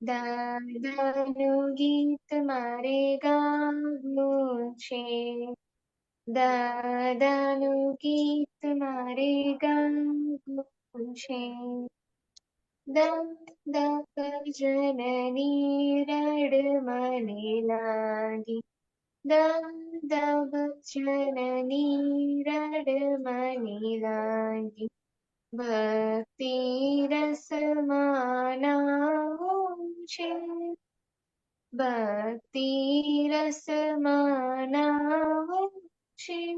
દાદાનું ગીત મારે ગાવું છે. દાદાનું ગીત મારે ગાવું છે. દાદા ભજનની રડ મને લાગી. દાદા ભજનની રડ મને લાગી. ભક્તિ રસમાં નાવું છે. ભક્તિ રસમાં નાવું છે.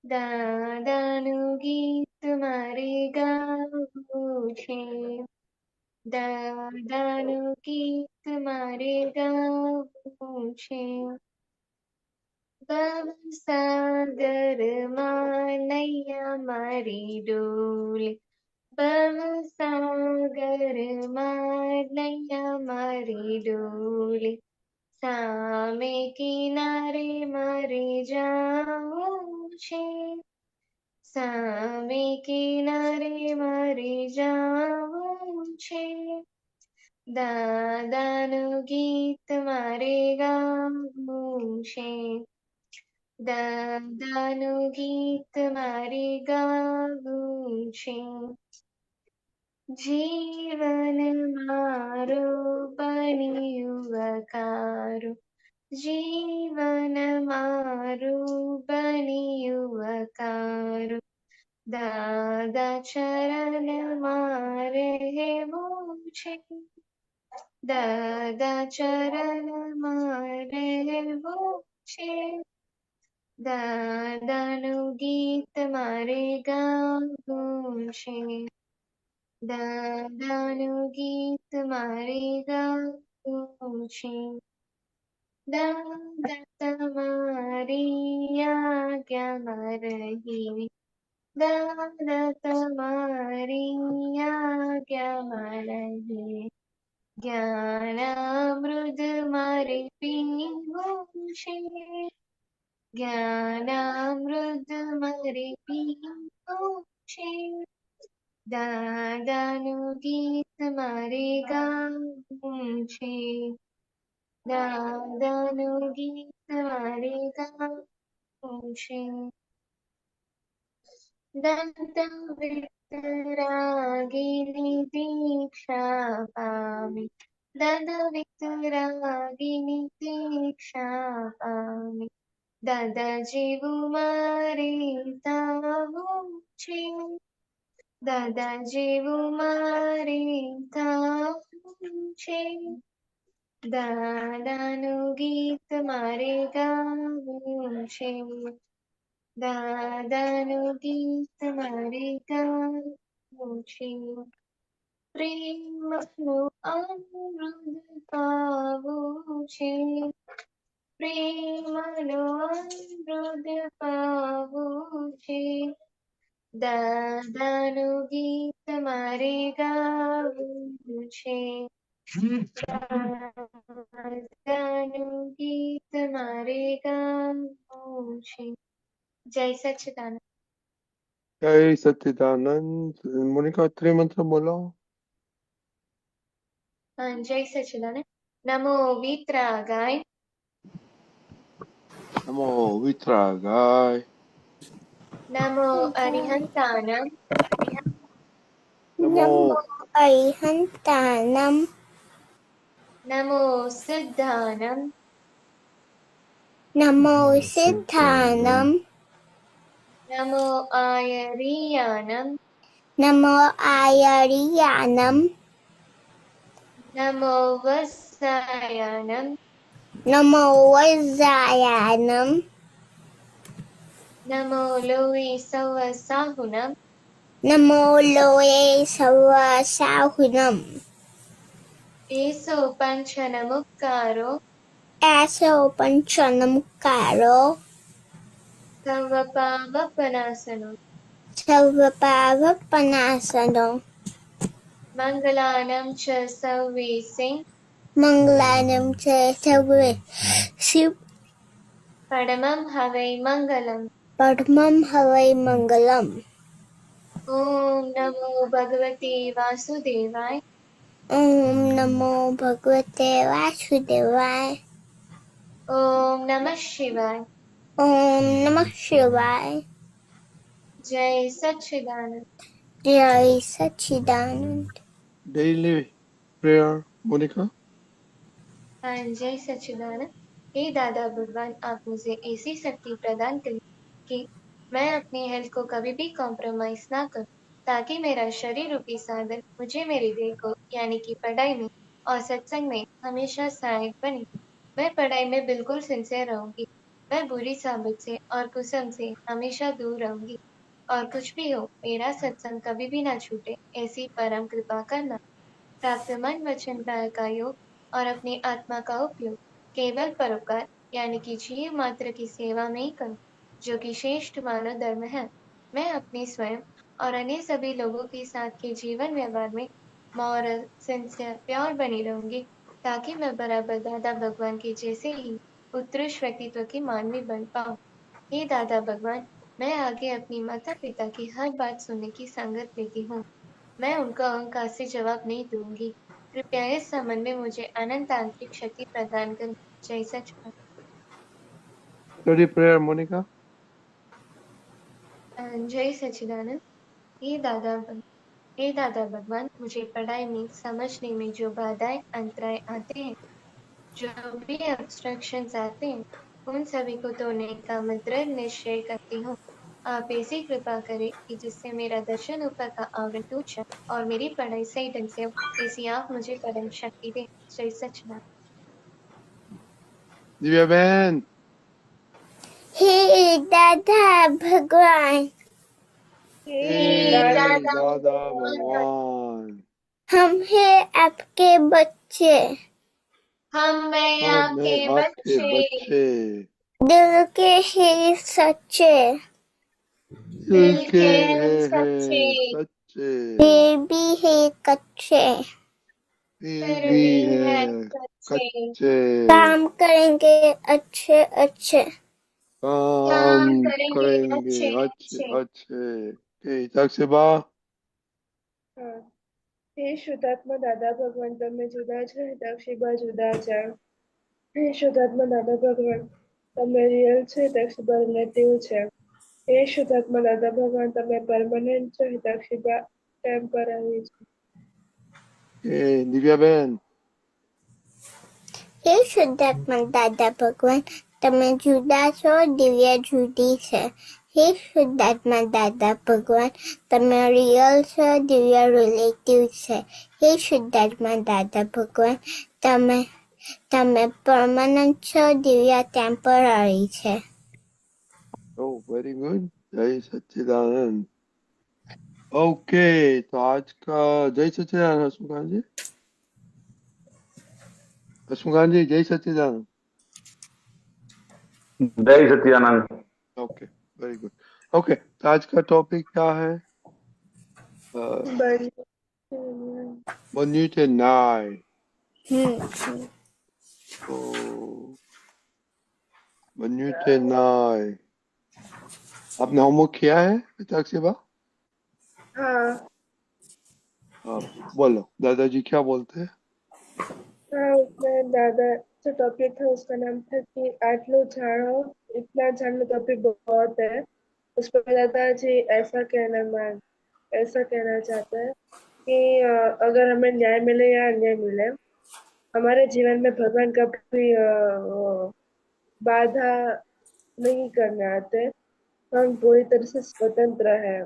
દાદાનું ગીત મારે ગાવું છે. દાદાનું ગીત મારે ગાવું છે. ભવસાગરમાં નૈયા મારી ડોલે. ભવસાગરમાં નૈયા મારી ડોલે. સામે કિનારે મારે જાવું છે. સામે કિનારે મારે જાવું છે. દાદાનું ગીત મારે ગાવું છે. દાદાનું ગીત મારે ગાવું છે. જીવન મારો બન્યું જીવન મારું બન્યું વકારું. દાદા ચરણ મારે રહેવું છે. દાદા ચરણ મારે રહેવું છે. દાદાનું ગીત મારે ગાવું છે. દાદાનું ગીત મારે ગાવું છે. દાદા તમારી આજ્ઞામાં રહીને. દાદા તમારી આજ્ઞામાં રહીને. જ્ઞાનામૃત મારે પીવું છે. જ્ઞાનામૃત મારે પીવું છે. દાદાનું ગીત મારે ગાવું છે. દાદાનું ગીત મારે ગાવું છે. દાદા વિતરાગીની દીક્ષા પામી. દાદા વિતરાગીની દીક્ષા પામી. દાદા જેવું મારે થવું છે. દાદા જેવું મારે થવું છે. દાદાનું ગીત મારે ગાવું છે. દાદાનું ગીત મારે ગાવું છે. પ્રેમનું અમૃત પાવું છે. પ્રેમનું અમૃત પાવું છે. દાદાનું ગીત મારે ગાવું છે. દાદાનું ગીત મારે ગાવું છે. જય સચ્ચિદાનંદ. જય સચ્ચિદાનંદ. મોનિકા ત્રિમંત્ર બોલો. જય સચ્ચિદાનંદ. નમો વિતરાગાય. નમો વિતરાગાય. નમો અરિહંતાનમ. નમો અરિહંતાનમ. નમો સિદ્ધાનમ. નમો સિદ્ધાનમ. નમો આયરિયાનમ. નમો આયરિયાનમ. નમો વત્સાયાનમ. નમો વજ્રાયાનમ. નમો લોહી સવ સાહુનમ. નમો લોએ સવ સાહુનમ. એસો પંચનમુક્કારો. એસો પંચનમુક્કારો. સવ પાવપનાસનો. સર્વ પાવપનાસનો. મંગલાનમ ચ સર્વેસે. મંગલાનમ ચ સર્વે શિવ પરમં હવૈ મંગલમ. પરમં હવૈ મંગલમ. ઓમ નમો ભગવતે વાસુદેવાય. ओम नमो भगवते वासुदेवाय। ओम नमः शिवाय। ओम नमः शिवाय। जय सच्चिदानंद। जय सच्चिदानंद। Daily prayer, Monica. हाँ, जय सच्चिदानंद। हे दादा भगवान, आप मुझे ऐसी शक्ति प्रदान करें कि मैं अपनी हेल्थ को कभी भी कॉम्प्रोमाइज ना करूं, ताकि मेरा शरीर रूपी साधन मुझे मेरे ध्येय को यानी कि पढ़ाई में और सत्संग में हमेशा सहायक बने। मैं पढ़ाई में बिल्कुल सिंसियर रहूंगी। मैं बुरी साबित से और कुसम से हमेशा दूर रहूंगी। और कुछ भी हो, मेरा सत्संग कभी भी ना छूटे, ऐसी परम कृपा करना। प्राप्त मन वचन काया का योग और अपनी आत्मा का उपयोग केवल परोपकार यानी कि जीव मात्र की सेवा में ही करूं, जो कि श्रेष्ठ मानव धर्म है। मैं अपने स्वयं और अन्य सभी लोगों के साथ के जीवन व्यवहार में मॉरल, सिंसियर, प्योर बनी रहूंगी, ताकि मैं बराबर दादा भगवान के जैसे ही उत्कृष्ट व्यक्तित्व की मानवी बन पाऊं। हे दादा भगवान, मैं आगे अपनी माता पिता की हर बात सुनने की संगत लेती हूँ। मैं उनका अहंकार से जवाब नहीं दूंगी। कृपया इस संबंध में मुझे अनंत आंतरिक शक्ति प्रदान करें। जय सचिदानंद। Daily prayer, Monica. जय सचिदानंद। हे दादा हे दादा भगवान, मुझे पढ़ाई में समझने में जो बाधाएं अंतराय आते हैं, जो भी ऑब्स्ट्रक्शंस आते हैं, उन सभी को तोड़ने का मैं दृढ़ निश्चय करती हूँ। आप ऐसी कृपा करें कि जिससे मेरा दर्शन ऊपर का आवरण टूट जाए और मेरी पढ़ाई सही ढंग से हो, ऐसी आप मुझे परम शक्ति दे। जय सचिदानंद। Divya Ben. हे दादा भगवान, हे दादा Dada भगवान, Bhagwan. हम हैं आपके बच्चे, मैं हम आपके हैं आपके बच्चे, बच्चे, दिल के हैं सच्चे, दिल दिल के के हैं सच्चे, सच्चे, फिर भी है कच्चे। फिर फिर भी भी है है सच्चे। कच्चे। काम करेंगे अच्छे अच्छे। काम काम करेंगे करेंगे अच्छे अच्छे अच्छे। अच्छे। Okay, Taksiba. હા હે શુદ્ધાત્મા દાદા ભગવાન તમે જુદા છો દક્ષિબા જુદા છે હે શુદ્ધાત્મા દાદા ભગવાન તમે રિયલ છે દક્ષિબા રિલેટિવ છે હે શુદ્ધાત્મા દાદા ભગવાન તમે પરમનન્ટ છો દક્ષિબા ટેમ્પરરી છે Okay, Divya Ben. हे शुद्धात्मा दादा भगवान, તમે જુદા છો, દિવ્યા જુદી છે. હે શુદ્ધાત્મા દાદા ભગવાન, તમે રિયલ છો, દિવ્યા રિલેટિવ છે. હે શુદ્ધાત્મા દાદા ભગવાન, તમે તમે પરમાનન્ટ છો, દિવ્યા ટેમ્પરરી છે. Oh, very good. जय सच्चिदानंद. ओके, तो आज का जय सच्चिदानंद हसमुखान जी. हसमुखान जी, जय सच्चिदानंद. जय Sachchidanand. Okay, very good. Okay, तो आज का टॉपिक क्या है? બની Bonite Nai. तो Bonite Nai. आपने होमवर्क किया है ताकसीबा? હા आप बोलो, दादाजी क्या बोलते हैं? हाँ उसमें दादा जो टॉपिक था उसका नाम था कि आटलो जानो इतना जानो टॉपिक बहुत है उस पर दादाजी ऐसा कहना चाहते हैं कि अगर हमें न्याय मिले या अन्याय मिले हमारे जीवन में भगवान कभी बाधा नहीं करने आते हम पूरी तरह से स्वतंत्र है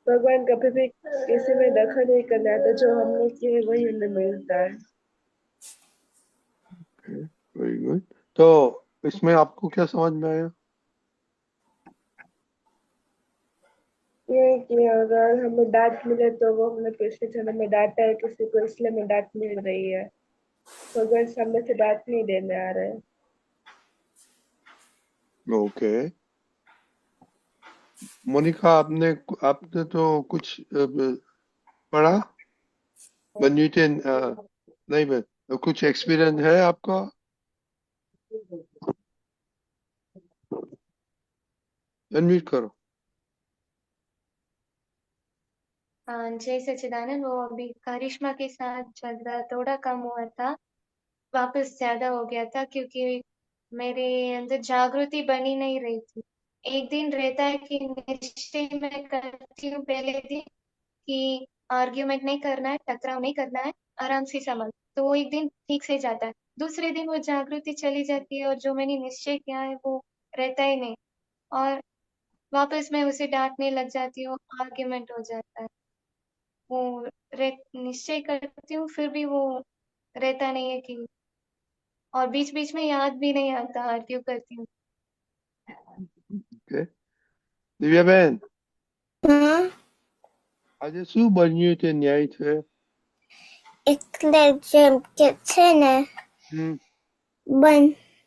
भगवान कभी भी किसी में दखल नहीं करने आते जो हमने किए वही हमें मिलता है वेरी गुड. तो इसमें आपको क्या समझ में आया? ये कि अगर हमें डांट मिले तो वो हमने पिछले जन्म में डांटा है किसी को इसलिए हमें डांट मिल रही है भगवान सामने से डांट नहीं देने आ रहे हैं ओके. मोनिका, आपने आपने तो कुछ पढ़ा? बनीटे नहीं, बस कुछ एक्सपीरियंस है आपका? अनम्यूट करो. जय सच्चिदानंद। वो अभी करिश्मा के साथ झगड़ा थोड़ा कम हुआ था, वापस ज्यादा हो गया था क्योंकि मेरे अंदर जागृति बनी नहीं रही थी। एक दिन रहता है कि निश्चय मैं करती हूँ पहले दिन कि आर्ग्यूमेंट नहीं करना है, टकराव नहीं करना है, आराम से संभल, तो वो एक दिन ठीक से जाता है। दूसरे दिन वो जागृति चली जाती है और जो मैंने निश्चय किया है वो रहता ही नहीं, और वापस मैं उसे डांटने लग जाती हूँ, आर्ग्यूमेंट हो जाता है। वो निश्चय करती हूँ फिर भी वो रहता नहीं है कि, और बीच बीच में याद भी नहीं आता, आर्ग्यू करती हूँ। ઓકે દિવ્યાબેન, હા, આજે શું બન્યું છે? ન્યાય છે? એટલે જેમ કે છે ને હમ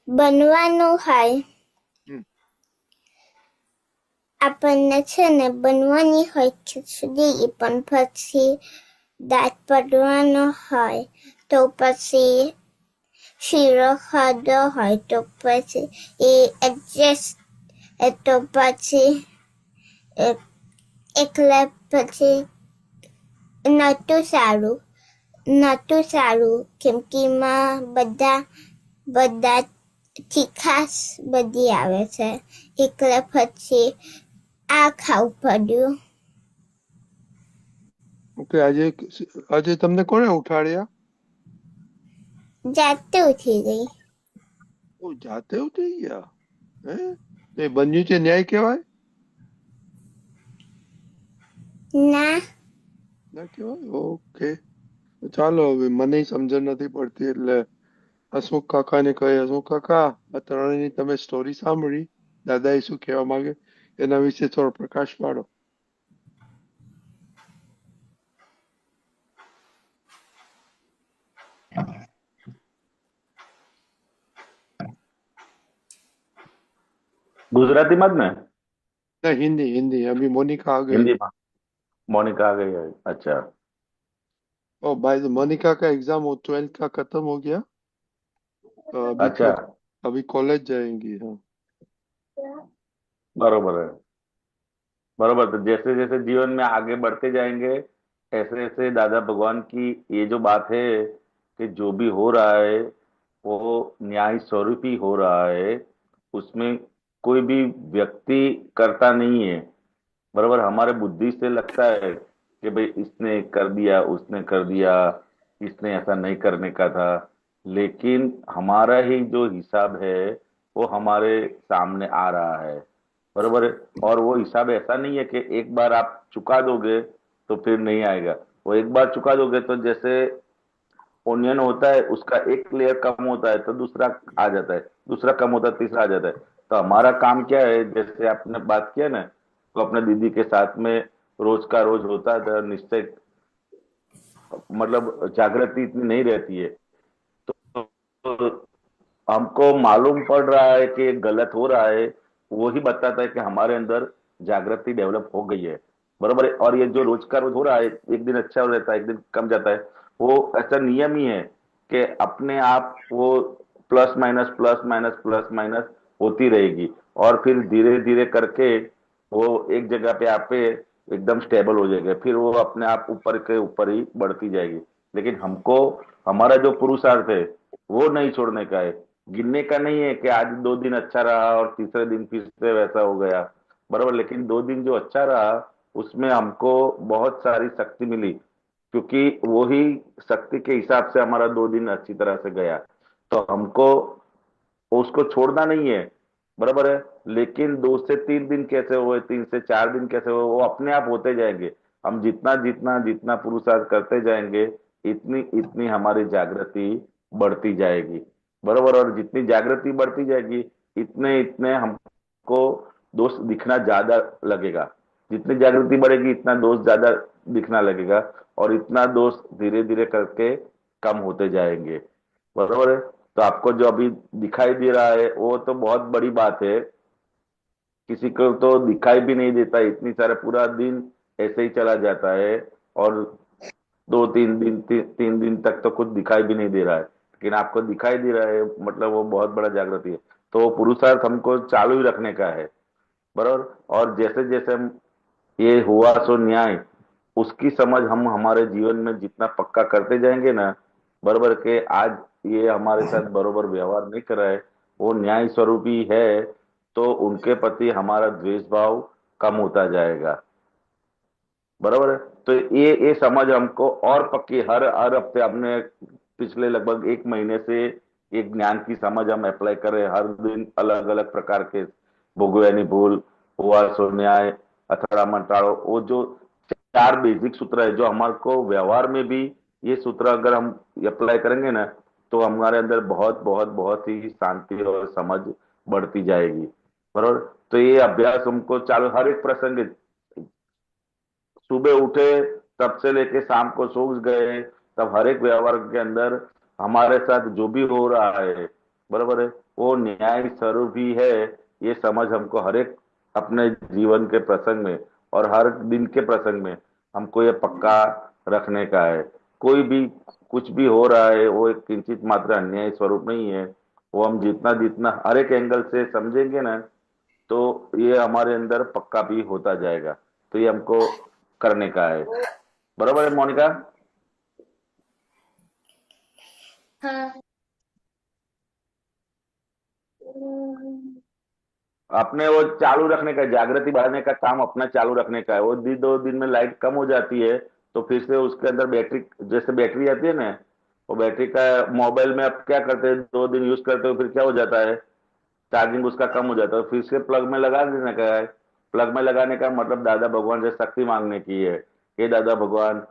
બનવાનું હોય, હમ આપણને છે ને બનવાની હોય ખીચડી, પણ પછી દાંત પડવાનો હોય તો પછી શીરો ખાધો હોય તો પછી એ એડજસ્ટ, તો પછી એકલા પછી નહોતું સારું કેમ કે એમાં બધા તીખાશ બધી આવે છે, એટલે પછી આ ખાવું પડ્યું. ઓકે, આજે તમને કોણે ઉઠાડ્યા? જાતે ઉઠી ગઈ. ઓ, જાતે ઉઠી ગયા? હે? તો એ બન્યું છે ન્યાય કહેવાય? ના, ના કહેવાય? ઓકે, ચાલો, હવે મને સમજણ નથી પડતી એટલે હસમુખ કાકાને કહે, હસમુખ કાકા, આ ત્રણેયની તમે સ્ટોરી સાંભળી, દાદાએ શું કહેવા માંગે એના વિશે થોડો પ્રકાશ પાડો. गुजराती मत में? नहीं, हिंदी हिंदी। अभी मोनिका आ गई। हिंदी में मोनिका आ गई है। अच्छा, ओ भाई, मोनिका का एग्जाम 12th का खत्म हो गया, तो अच्छा, अभी कॉलेज जाएंगी। हाँ, बरोबर है। बरोबर। तो जैसे जैसे जीवन में आगे बढ़ते जाएंगे, ऐसे ऐसे दादा भगवान की ये जो बात है कि जो भी हो रहा है वो न्याय स्वरूप ही हो रहा है, उसमें कोई भी व्यक्ति करता नहीं है। बराबर। हमारे बुद्धि से लगता है कि भाई इसने कर दिया, उसने कर दिया, इसने ऐसा नहीं करने का था, लेकिन हमारा ही जो हिसाब है वो हमारे सामने आ रहा है। बरोबर है। और वो हिसाब ऐसा नहीं है कि एक बार आप चुका दोगे तो फिर नहीं आएगा। वो एक बार चुका दोगे तो जैसे ओनियन होता है, उसका एक लेयर कम होता है तो दूसरा आ जाता है, दूसरा कम होता है तीसरा आ जाता है। तो हमारा काम क्या है, जैसे आपने बात किया ना, तो अपने दीदी के साथ में रोज का रोज होता था निश्चय, मतलब जागृति इतनी नहीं रहती है। तो हमको मालूम पड़ रहा है कि ये गलत हो रहा है, वो ही बताता है कि हमारे अंदर जागृति डेवलप हो गई है। बरोबर है। और ये जो रोज का रोज हो रहा है, एक दिन अच्छा हो रहता है, एक दिन कम जाता है, वो ऐसा नियम ही है कि अपने आप वो प्लस माइनस होती रहेगी। और फिर धीरे धीरे करके वो एक जगह पे आप पे एकदम स्टेबल हो जाएगा, फिर वो अपने आप ऊपर के ऊपर ही बढ़ती जाएगी। लेकिन हमको हमारा जो पुरुषार्थ है वो नहीं छोड़ने का है, गिनने का नहीं है कि आज 2 दिन अच्छा रहा और तीसरे दिन फिर से वैसा हो गया। बराबर। लेकिन 2 दिन जो अच्छा रहा उसमें हमको बहुत सारी शक्ति मिली, क्योंकि वो ही शक्ति के हिसाब से हमारा 2 दिन अच्छी तरह से गया। तो हमको उसको छोड़ना नहीं है। बराबर है। लेकिन 2 से 3 दिन कैसे हुए, 3 से 4 दिन कैसे हुए, वो अपने आप होते जाएंगे। हम जितना जितना जितना पुरुषार्थ करते जाएंगे, इतनी इतनी हमारी जागृति बढ़ती जाएगी। बराबर। और जितनी जागृति बढ़ती जाएगी, इतने इतने हमको दोष दिखना ज्यादा लगेगा। जितनी जागृति बढ़ेगी इतना दोष ज्यादा दिखना लगेगा, और इतना दोष धीरे धीरे करके कम होते जाएंगे। बराबर है। तो आपको जो अभी दिखाई दे रहा है वो तो बहुत बड़ी बात है, किसी को तो दिखाई भी नहीं देता, इतनी सारे पूरा दिन ऐसे ही चला जाता है, और 2 3 दिन 3 दिन तक तो कुछ दिखाई भी नहीं दे रहा है, लेकिन आपको दिखाई दे रहा है, मतलब वो बहुत बड़ा जागृति है। तो वो पुरुषार्थ हमको चालू ही रखने का है। बराबर। और जैसे जैसे हम ये हुआ सो न्याय, उसकी समझ हम हमारे जीवन में जितना पक्का करते जाएंगे ना, बरोबर के आज ये हमारे साथ बरोबर व्यवहार नहीं कर रहा है, वो न्याय स्वरूप ही है, तो उनके प्रति हमारा द्वेष भाव कम होता जाएगा। बराबर है। तो ये समझ हमको और पक्की हर हर हफ्ते अपने पिछले लगभग एक महीने से एक ज्ञान की समझ हम अप्लाई कर रहे हैं। हर दिन अलग अलग प्रकार के भोगव्यानी भूल, हुआ सो न्याय, अथड़ा मंत्राड़ो, वो जो चार बेसिक सूत्र है जो हमारे को व्यवहार में भी, ये सूत्र अगर हम अप्लाई करेंगे ना, तो हमारे अंदर बहुत बहुत बहुत ही शांति और समझ बढ़ती जाएगी। बराबर। तो ये अभ्यास हमको चालू हर एक प्रसंग, सुबह उठे तब से लेके शाम को सो गए, तब हर एक व्यवहार के अंदर हमारे साथ जो भी हो रहा है, बराबर है, वो न्याय स्वरूप ही है। ये समझ हमको हर एक अपने जीवन के प्रसंग में और हर दिन के प्रसंग में हमको ये पक्का रखने का है। कोई भी कुछ भी हो रहा है वो एक किंचित मात्र अन्याय स्वरूप नहीं है। वो हम जितना जितना हर एक एंगल से समझेंगे ना, तो ये हमारे अंदर पक्का भी होता जाएगा। तो ये हमको करने का है। बराबर है मोनिका? हाँ। अपने वो चालू रखने का, जागृति बढ़ाने का काम अपना चालू रखने का है। वो दो दिन में लाइट कम हो जाती है, तो फिर से उसके अंदर बैटरी, जैसे बैटरी आती है ना, वो बैटरी का मोबाइल में आप क्या करते हैं, 2 दिन यूज करते हो, फिर क्या हो जाता है, चार्जिंग उसका कम हो जाता है, फिर से प्लग में लगा देने का है। प्लग में लगाने का मतलब दादा भगवान से शक्ति मांगने की है। हे दादा भगवान,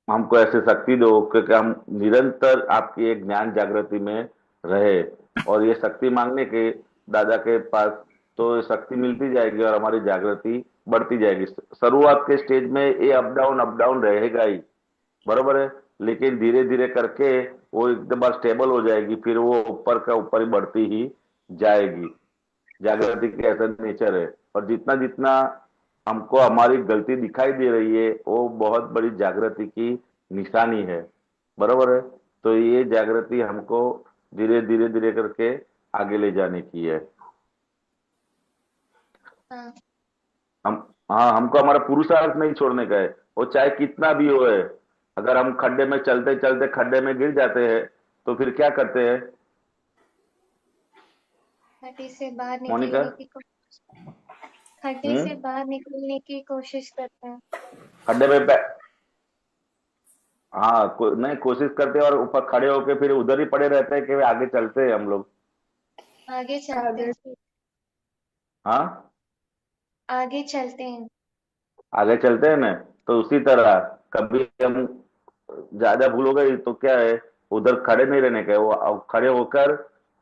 हमको ऐसे शक्ति दो कि हम निरंतर आपकी एक ज्ञान जागृति में रहे। और ये शक्ति मांगने के दादा के पास तो शक्ति मिलती जाएगी और हमारी जागृति बढ़ती जाएगी। शुरुआत के स्टेज में ये अप डाउन रहेगा ही, बरोबर है, लेकिन धीरे धीरे करके वो एकदम बार स्टेबल हो जाएगी, फिर वो ऊपर का ऊपर ही बढ़ती ही जाएगी। जागृति की ऐसा नेचर है। और जितना जितना हमको हमारी गलती दिखाई दे रही है, वो बहुत बड़ी जागृति की निशानी है। बरोबर है। तो ये जागृति हमको धीरे धीरे धीरे करके आगे ले जाने की है। हाँ। हम, हाँ, हमको हमारा पुरुषार्थ नहीं छोड़ने का है, वो चाहे कितना भी हो है। अगर हम खड्डे में चलते चलते खड्डे में गिर जाते हैं, तो फिर क्या करते हैं खड्डे से बाहर मोनिका? निकलने की खड्डे से हम्म। बाहर निकलने की कोशिश करते हैं। खड्डे में हाँ, नहीं, कोशिश करते हैं और ऊपर खड़े होके फिर उधर ही पड़े रहते हैं कि आगे चलते हैं हम लोग। आगे चलते आगे हैं। से हाँ, आगे चलते हैं। आगे चलते हैं ना। तो उसी तरह कभी हम ज्यादा भूल हो गई तो क्या है, उधर खड़े नहीं रहने का, वो अब खड़े होकर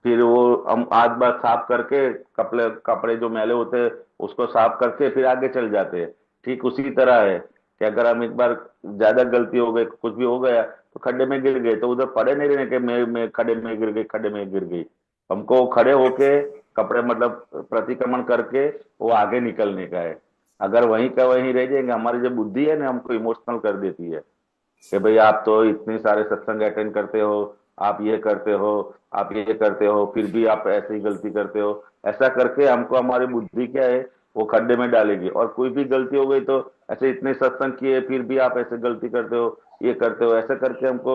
फिर वो हम हाथ बात साफ करके, कपड़े कपड़े जो मैले होते हैं उसको साफ करके फिर आगे चल जाते हैं। ठीक उसी तरह है कि अगर हम एक बार ज्यादा गलती हो गई, कुछ भी हो गया, तो खड्डे में गिर गए, तो उधर पड़े नहीं रहने के मैं खड्डे में गिर गई, खड्डे में गिर गई। हमको खड़े होके कपड़े मतलब प्रतिक्रमण करके वो आगे निकलने का है। अगर वहीं का वहीं रह जाएंगे, हमारी जो बुद्धि है ना हमको इमोशनल कर देती है कि भाई आप तो इतने सारे सत्संग अटेंड करते हो, आप ये करते हो, आप ये करते हो, फिर भी आप ऐसे ही गलती करते हो। ऐसा करके हमको हमारी बुद्धि क्या है, वो खड्डे में डालेगी। और कोई भी गलती हो गई तो ऐसे इतने सत्संग किए फिर भी आप ऐसे गलती करते हो, ये करते हो, ऐसा करके हमको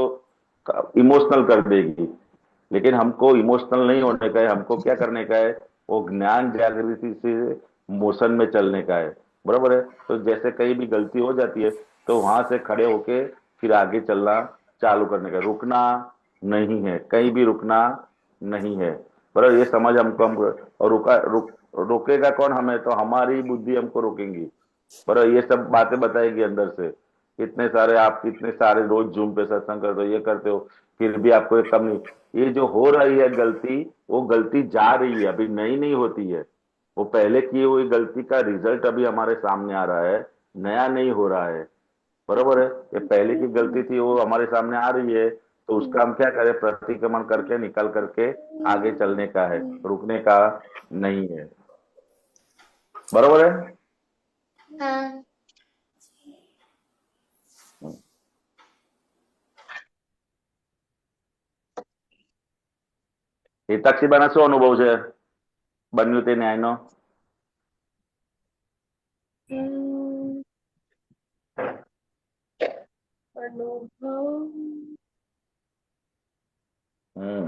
इमोशनल कर देगी। लेकिन हमको इमोशनल नहीं होने का है, हमको क्या करने का है, वो ज्ञान जागृति से मोशन में चलने का है। बराबर है। तो जैसे कहीं भी गलती हो जाती है, तो वहां से खड़े होके फिर आगे चलना चालू करने का, रुकना नहीं है, कहीं भी रुकना नहीं है। बराबर, ये समझ हमको और रोकेगा कौन हमें, तो हमारी बुद्धि हमको रोकेंगी। बराबर, ये सब बातें बताएगी अंदर से। इतने सारे आप इतने सारे रोज जूम पे सत्संग करते हो, ये करते हो, फिर भी आपको एक कम नहीं। ये जो हो रही है गलती, वो गलती जा रही है, अभी नई नहीं होती है। वो पहले की हुई गलती का रिजल्ट अभी हमारे सामने आ रहा है, नया नहीं हो रहा है। बरोबर है। ये पहले की गलती थी, वो हमारे सामने आ रही है, तो उसका हम क्या करें, प्रतिक्रमण करके निकल करके आगे चलने का है, रुकने का नहीं है। बरोबर है। हाँ। હિતક્ષીબાના શું અનુભવ છે બન્યું તે ન્યાયનો? અનુભવ હમ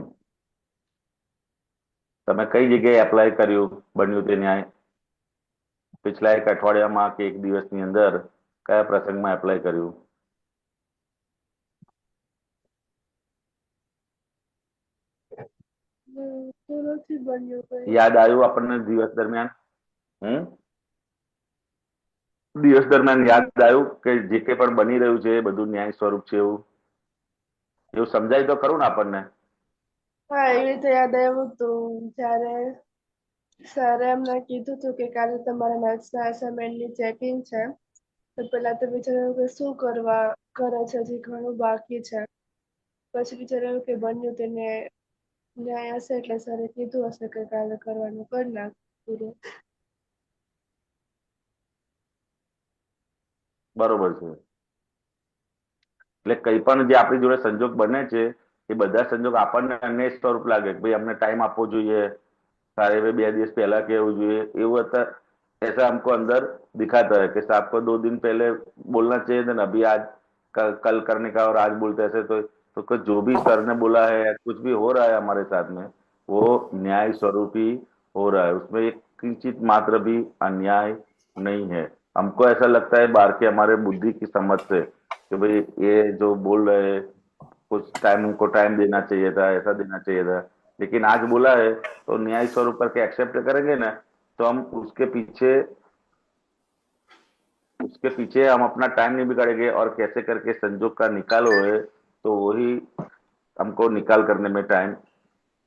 તમે કઈ જગ્યાએ એપ્લાય કર્યું, બન્યું તે ન્યાય? पिछला एक अठवाडिયામાં કે એક દિવસની અંદર કયા પ્રસંગમાં એપ્લાય કર્યું? તો નથી બન્યું કઈ. યાદ આવ્યું આપણને દિવસ દરમિયાન? હમ દિવસ દરમિયાન યાદ આવ્યું કે જે કંઈ પણ બની રહ્યું છે એ બધું ન્યાય સ્વરૂપ છે એવું એવું સમજાય તો ખરું ને આપણને? હા, એવી રીતે યાદ આવ્યું હતું જ્યારે સરે અમને કીધું હતું કે કાલે તમારા મેથ્સના અસાઇનમેન્ટની ચેકિંગ છે. તો પેલા તો વિચાર્યું કે શું કરવા કરે છે, હજી ઘણું બાકી છે. પછી વિચાર્યું કે બન્યું તેને ન્યાય હશે એટલે સરે કીધું હશે કે કાલે કરવાનું કરી નાખ પૂરું. બરોબર છે. એટલે કઈ પણ જે આપણી જોડે સંજોગ બને છે એ બધા સંજોગ આપણને અન્ય સ્વરૂપ લાગે કે ભાઈ અમને ટાઈમ આપવો જોઈએ, सारे में 2 દિવસ पहला કેવું જોઈએ, એવું હતા ऐसा हमको अंदर दिखाता है कि साहब को 2 दिन पहले बोलना चाहिए था ना, अभी आज कल करने का और आज बोलते ऐसे तो जो भी सर ने बोला है या कुछ भी हो रहा है हमारे साथ में वो न्याय स्वरूप ही हो रहा है, उसमें एक किंचित मात्र भी अन्याय नहीं है। हमको ऐसा लगता है बाहर के हमारे बुद्धि की समझ से कि भाई ये जो बोल रहे हैं कुछ टाइम, उनको टाइम देना चाहिए था, ऐसा देना चाहिए था, लेकिन आज बोला है तो न्याय स्वरूप करके एक्सेप्ट करेंगे ना, तो हम उसके पीछे हम अपना टाइम नहीं बिगाड़ेंगे और कैसे करके संजोग का निकाल है तो वही हमको निकाल करने में टाइम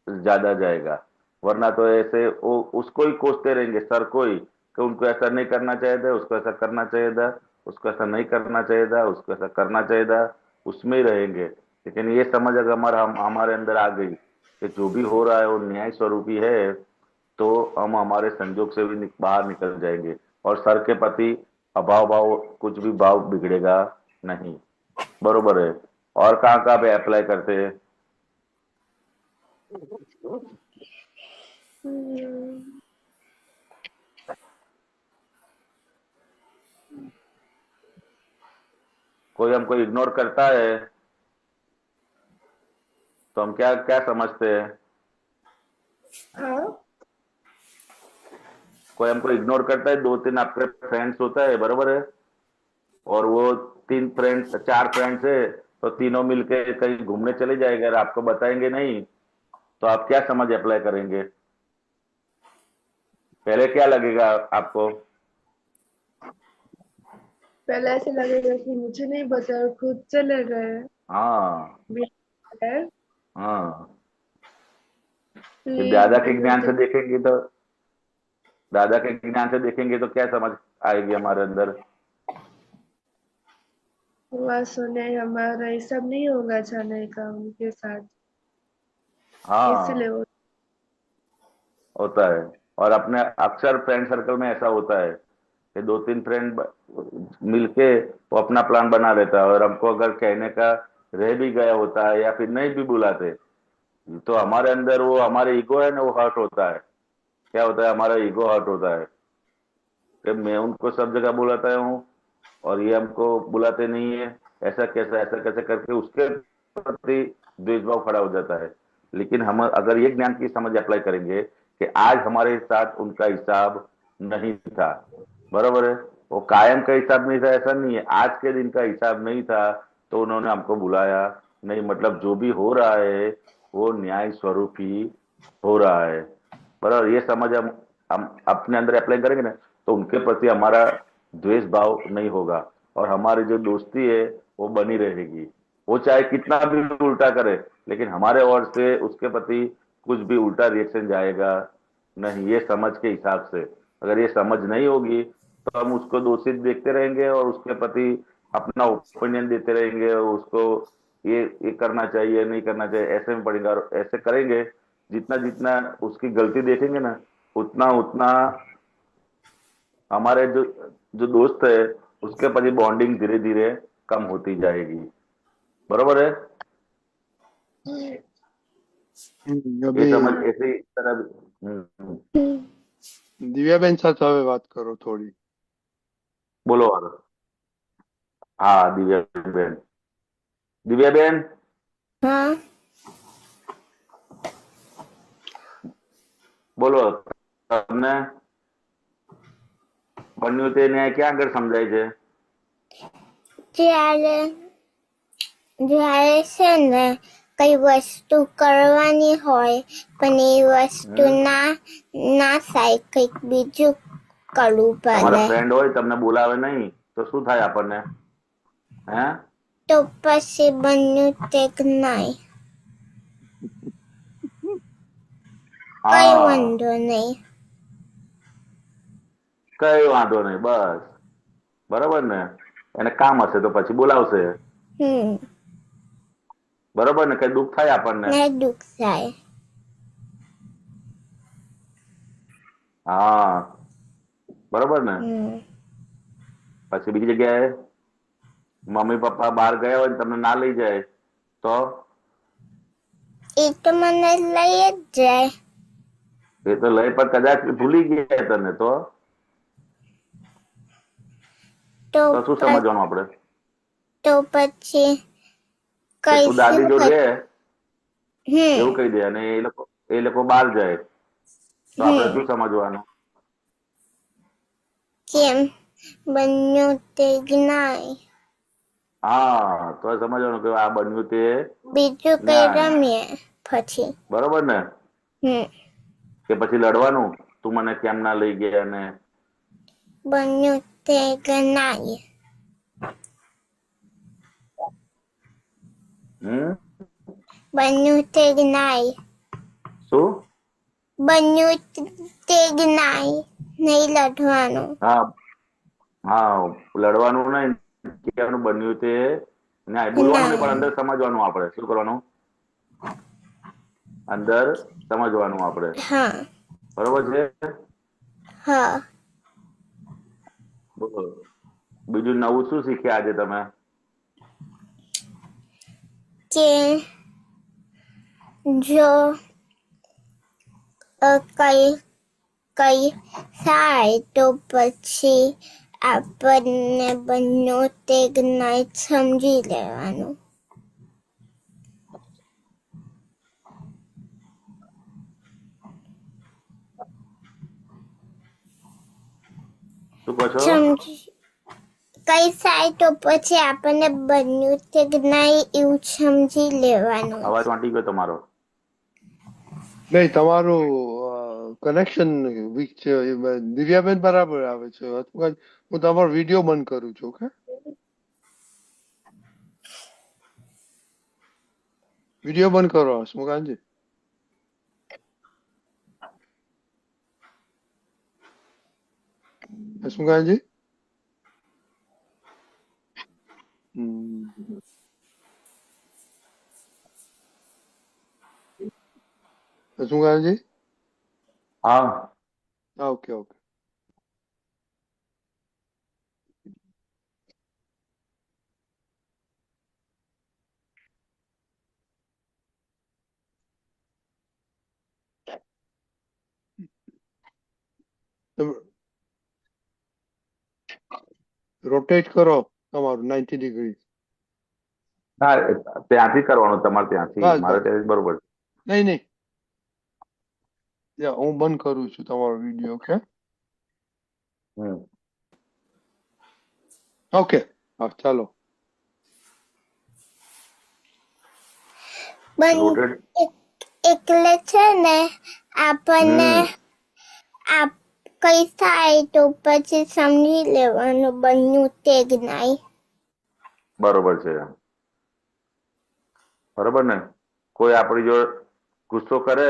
ज्यादा जाएगा। वरना तो ऐसे वो उसको ही कोसते रहेंगे सर को ही कि उनको ऐसा नहीं करना चाहिए था, उसको ऐसा करना चाहिए था, उसको ऐसा नहीं करना चाहिए था, उसको ऐसा करना चाहिए था, उसमें ही रहेंगे। लेकिन ये समझ अगर हमारे अंदर आ गई कि जो भी हो रहा है वो न्याय स्वरूपी है तो हम हमारे संजोग से भी बाहर निकल जाएंगे और सर के प्रति अभाव भाव कुछ भी भाव बिगड़ेगा नहीं। बरोबर है। और कहाँ कहाँ पे अप्लाई करते हैं? कोई हमको इग्नोर करता है तो हम क्या क्या समझते हैं? હા, कोई हमको इग्नोर करता है, 2-3 आपके फ्रेंड्स होता है, बरोबर है, और वो 3 फ्रेंड्स 4 फ्रेंड्स है तो तीनों मिलके कहीं घूमने चले जाएंगे और आपको बताएंगे नहीं तो आप क्या समझ अप्लाई करेंगे? पहले क्या लगेगा आपको? पहले ऐसे लगेगा कि मुझे नहीं बताया, खुद चले गए। हाँ बिना बताए। हाँ। फिर फिर दादा के ज्ञान बिल्कुल से देखेंगे तो क्या समझ आएगी हमारे अंदर? हुआ सुने हमारा ये सब नहीं होगा जाने का उनके साथ, इसलिए हाँ वो होता है। और अपने अक्सर फ्रेंड सर्कल में ऐसा होता है कि 2-3 फ्रेंड मिलके वो अपना प्लान बना लेता है और हमको अगर कहने का रह भी गया होता है या फिर नहीं भी बुलाते तो हमारे अंदर वो हमारे ईगो है ना वो हर्ट होता है। क्या होता है? हमारा ईगो हर्ट होता है कि मैं उनको सब जगह बुलाता हूँ और ये हमको बुलाते नहीं है, ऐसा कैसे करके उसके प्रति द्वेष भाव खड़ा हो जाता है। लेकिन हम अगर ये ज्ञान की समझ अप्लाई करेंगे कि आज हमारे साथ उनका हिसाब नहीं था, बरोबर है, वो कायम का हिसाब नहीं था ऐसा नहीं है, आज के दिन का हिसाब नहीं था तो उन्होंने हमको बुलाया नहीं, मतलब जो भी हो रहा है वो न्याय स्वरूप ही हो रहा है। बराबर, ये समझ हम अपने अंदर अप्लाई करेंगे ना तो उनके प्रति हमारा द्वेष भाव नहीं होगा और हमारी जो दोस्ती है वो बनी रहेगी। वो चाहे कितना भी उल्टा करे लेकिन हमारे ओर से उसके प्रति कुछ भी उल्टा रिएक्शन जाएगा नहीं, ये समझ के हिसाब से। अगर ये समझ नहीं होगी तो हम उसको दोषित देखते रहेंगे और उसके प्रति अपना ओपिनियन देते रहेंगे, उसको ये करना चाहिए नहीं करना चाहिए ऐसे में पड़ेगा, और ऐसे करेंगे जितना जितना उसकी गलती देखेंगे ना उतना उतना हमारे जो जो दोस्त है उसके प्रति बॉन्डिंग धीरे धीरे कम होती जाएगी। बरोबर है? ये अभी समझ ऐसे ही तरह દિવ્યાબેન સાથે હવે વાત કરો થોડી। बोलो और। हाँ दिव्या बहन। દિવ્યાબેન, હા બોલો, તમને બન્યું તે ન્યાય ક્યાં આગળ સમજાય છે? જ્યારે જ્યારે છે ને કઈ વસ્તુ કરવાની હોય પણ એ વસ્તુ ના ના થાય, કંઈક બીજું કરવું તમારા પડે ફ્રેન્ડ હોય તમને બોલાવે નહીં તો શું થાય આપણને? હે? તો પછી બન્યું તે નહીં, કઈ હા, વાંધો નહીં. કઈ વાંધો નહીં, બસ. બરોબર ને? એને કામ હશે તો પછી બોલાવશે. બરોબર ને? કઈ દુઃખ થાય આપણને? ને દુઃખ થાય. હા, બરોબર ને? પછી બીજી જગ્યાએ મમ્મી પપ્પા બહાર ગયા હોય ને તમને ના લઈ જાય તો? એ તો મને લઈ જ જાય. એ તો લઈ પણ કદાચ ભૂલી ગયા તને તો તો શું સમજવાનું આપણે? તો પછી કે તું દાદી જોડે રહે હમ એવું કહી દે અને એ લોકો બહાર જાય તો આપણે શું સમજવાનું? કેમ બન્યું તે નહીં, હા, તો સમજવાનું કે આ બન્યું તે બીજું કઈ ન્યાય. રમીએ પછી. બરોબર ને? કે પછી લડવાનું, તું મને કેમ ના લઈ ગયા ને બન્યું તે નહીં. બન્યું તે નહીં. શું બન્યું તે નહીં, નહીં લડવાનું. હા, હા, લડવાનું નહીં, કહેવાનું બન્યું તે ન્યાય. બોલવાનું નહીં પણ અંદર સમજવાનું આપણે. શું કરવાનું? અંદર સમજવાનું આપણે. હા બરોબર છે? હા. બોલો, બીજું નવું શું શીખ્યા આજે તમે? કે જો કઈ કઈ થાય તો પછી આપણને બન્યું તે નહીં સમજી લેવાનું. શું કહો છો? કઈ થાય તો પછી આપણને બન્યું તે નહીં એવું સમજી લેવાનું. અવાજ વાંટી ગયો તમારો. નહીં, તમારું કનેક્શન વીક છે. દિવ્યાબેન બરાબર આવે છે. હું તમારો વિડીયો બંધ કરું છું. ઓકે, વિડીયો બંધ કરો હસમુખાનજી. હસમુખાનજી, હસમુખાનજી, હા, ઓકે ઓકે. રોટેટ કરો તમારું 90 ડિગ્રી. હા, ત્યાંથી કરવાનું, તમારે ત્યાંથી. બસ મારે બસ, ત્યાંથી બરોબર. નહીં નહીં, હું બંધ કરું છું તમારો વિડીયો. ઓકે ઓકે, હા ચાલો. એટલે છે ને આપણને કઈ થાય તો પછી સમજી લેવાનું બન્યું તે નહીં. બરોબર છે. બરોબર ને? કોઈ આપણી જો ગુસ્સો કરે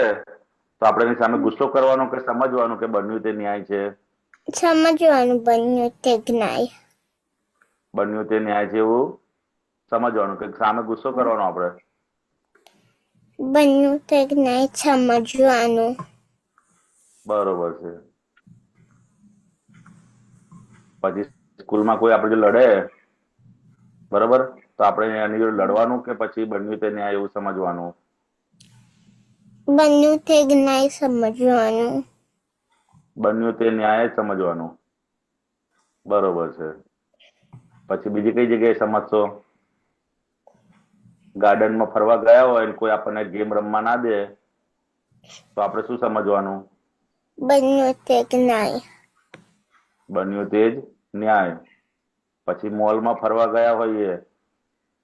તો આપણે એની સામે ગુસ્સો કરવાનો કે સમજવાનું કે બન્યું તે ન્યાય છે? સમજવાનું બન્યું તે નહીં. બન્યું તે ન્યાય છે એવું સમજવાનું કે સામે ગુસ્સો કરવાનો આપણે? બન્યું તે નહીં સમજવાનું. બરોબર છે. પછી સ્કૂલમાં કોઈ આપણે જો લડે, બરોબર, તો આપણે એની જોડે લડવાનું કે પછી બન્યું તે ન્યાય એવું સમજવાનું? બન્યું તે નહીં સમજવાનું. બન્યું તે ન્યાય જ સમજવાનું. બરોબર છે. પછી બીજી કઈ જગ્યાએ સમજશો? ગાર્ડનમાં ફરવા ગયા હોય ને કોઈ આપણને ગેમ રમવા ના દે તો આપણે શું સમજવાનું? બન્યું તે જ્ઞાય. બન્યું તે જ ન્યાય. પછી મોલમાં ફરવા ગયા હોઈએ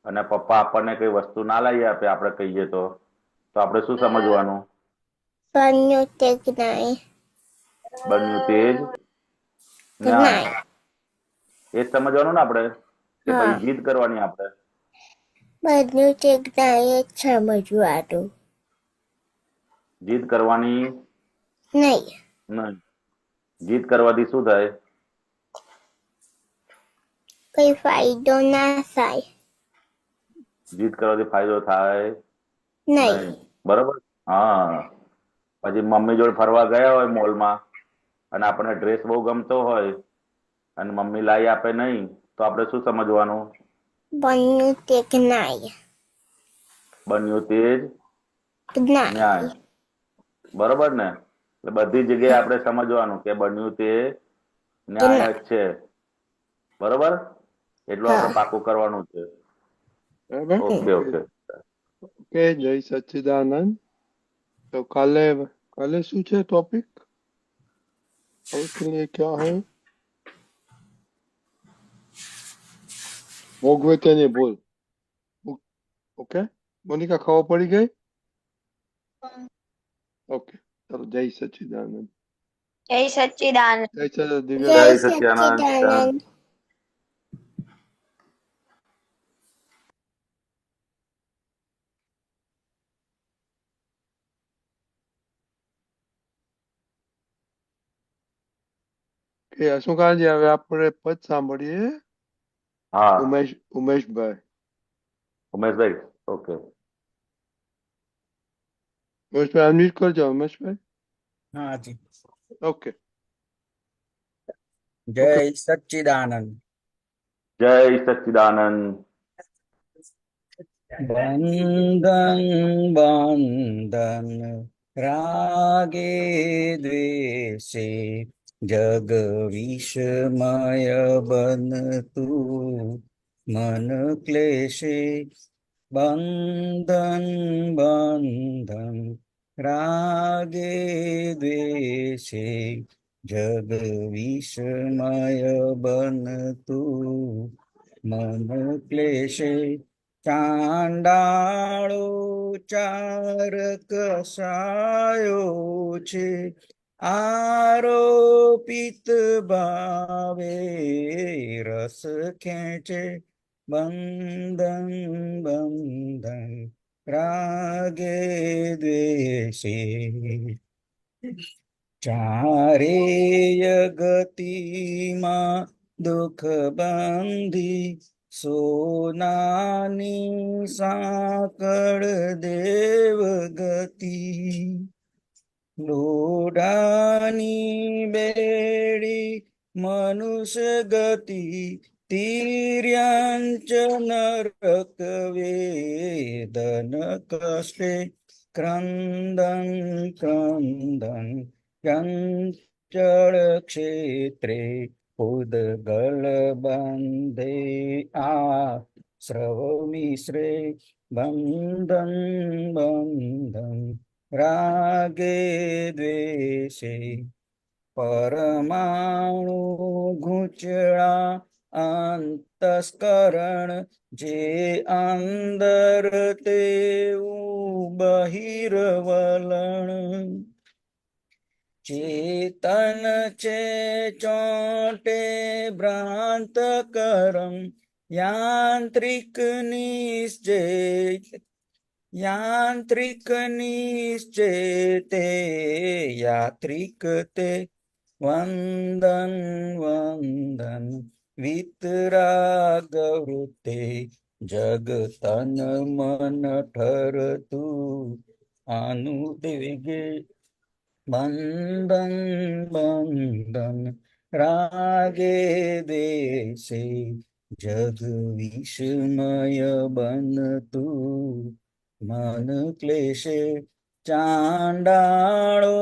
અને પપ્પા આપણને કઈ વસ્તુ ના લાવી આપે, આપણે કહીએ તો આપણે શું સમજવાનું? બન્યું તે જ્ઞાય. બન્યું તે જ ન્યાય. જ્ઞાય. એ જ સમજવાનું ને આપણે, કે હા, પછી જીદ કરવાની આપણે? બન્યું તે જ્ઞાય જ સમજવાનું. જીદ કરવાની નહીં. નહીં. જીદ કરવાથી શું થાય? કઈ ફાયદો ના થાય. જીદ કરવાથી ફાયદો થાય નહીં. નહીં. બરોબર. હા. પછી મમ્મી જોડે ફરવા ગયા હોય મોલમાં અને આપણને ડ્રેસ બહુ ગમતો હોય અને મમ્મી લાવી આપે નહીં તો આપણે શું સમજવાનું? બન્યું તે જ્ઞાય. બન્યું તે જ જ્ઞાય. ન્યાય. બરોબર ને? એટલે બધી જગ્યાએ આપણે સમજવાનું કે બન્યું તે ન્યાય જ છે. બરોબર? એટલું આપણે હા. પાકું કરવાનું છે. બરાબર. Okay okay. ઓકે, જય સચ્ચિદાનંદ. તો કાલે શું છે टॉपिक? और के लिए क्या है? ભોગવે તેને બોલ. ઓકે, મોનિકા ખબર પડી ગઈ? ઓકે, ચલો જય સચ્ચિદાનંદ. જય સચ્ચિદાનંદ. જય સચ્ચિદાનંદ દિવ્ય. જય જય સચ્ચિદાનંદ. સચ્ચિદાનંદ. કે અશોકાજી હવે આપણે પદ સાંભળીએ. હા ઉમેશભાઈ. ઉમેશભાઈ. ઓકે. ઉમેશભાઈ અનમ્યુટ કરજો. ઉમેશભાઈ. हाँ जी। ઓકે जय सच्चिदानंद। જય સચ્ચિદાનંદ. बंदन बंदन रागे द्वेषे जग विषमय बन तू मन क्लेशे। बंधन बंधन रागे द्वेषे जग विषमय बन तू मन क्लेशे। ચાંડાળો ચાર કસાયો છે આરોપિત ભાવે રસ ખેંચે। બંધન બંધન રાગે દ્વેષે ચારેય ગતિમાં દુઃખ બંધી સોનાની સાંકળ દેવ ગતિ। લોઢાની બેડી મનુષ્ય ગતિ તિર્યંચ નરક વેદન કષ્ટે। ક્રંદન ક્રંદન ચંચળ ક્ષેત્રે ઉદગલ બંધે આ સ્રવ મિશ્રે। બંધન બંધન રાગે દ્વેષે પરમાણુ ગૂંચળા અંતસ્કરણ જે અંદર તેવું બહિર્વલણ। ચેતન છે ચોટે ભ્રાંત કરમ યાંત્રિક નિશ્ચય તે યાત્રિક તે। વંદન વંદન વિતરાગ વૃત્તે જગ તન મન ઠરતું અનુદેગે। બંધન બંધન રાગે દ્વેષે જગ વિષમય બનતું મન ક્લેશે। ચાંડાળો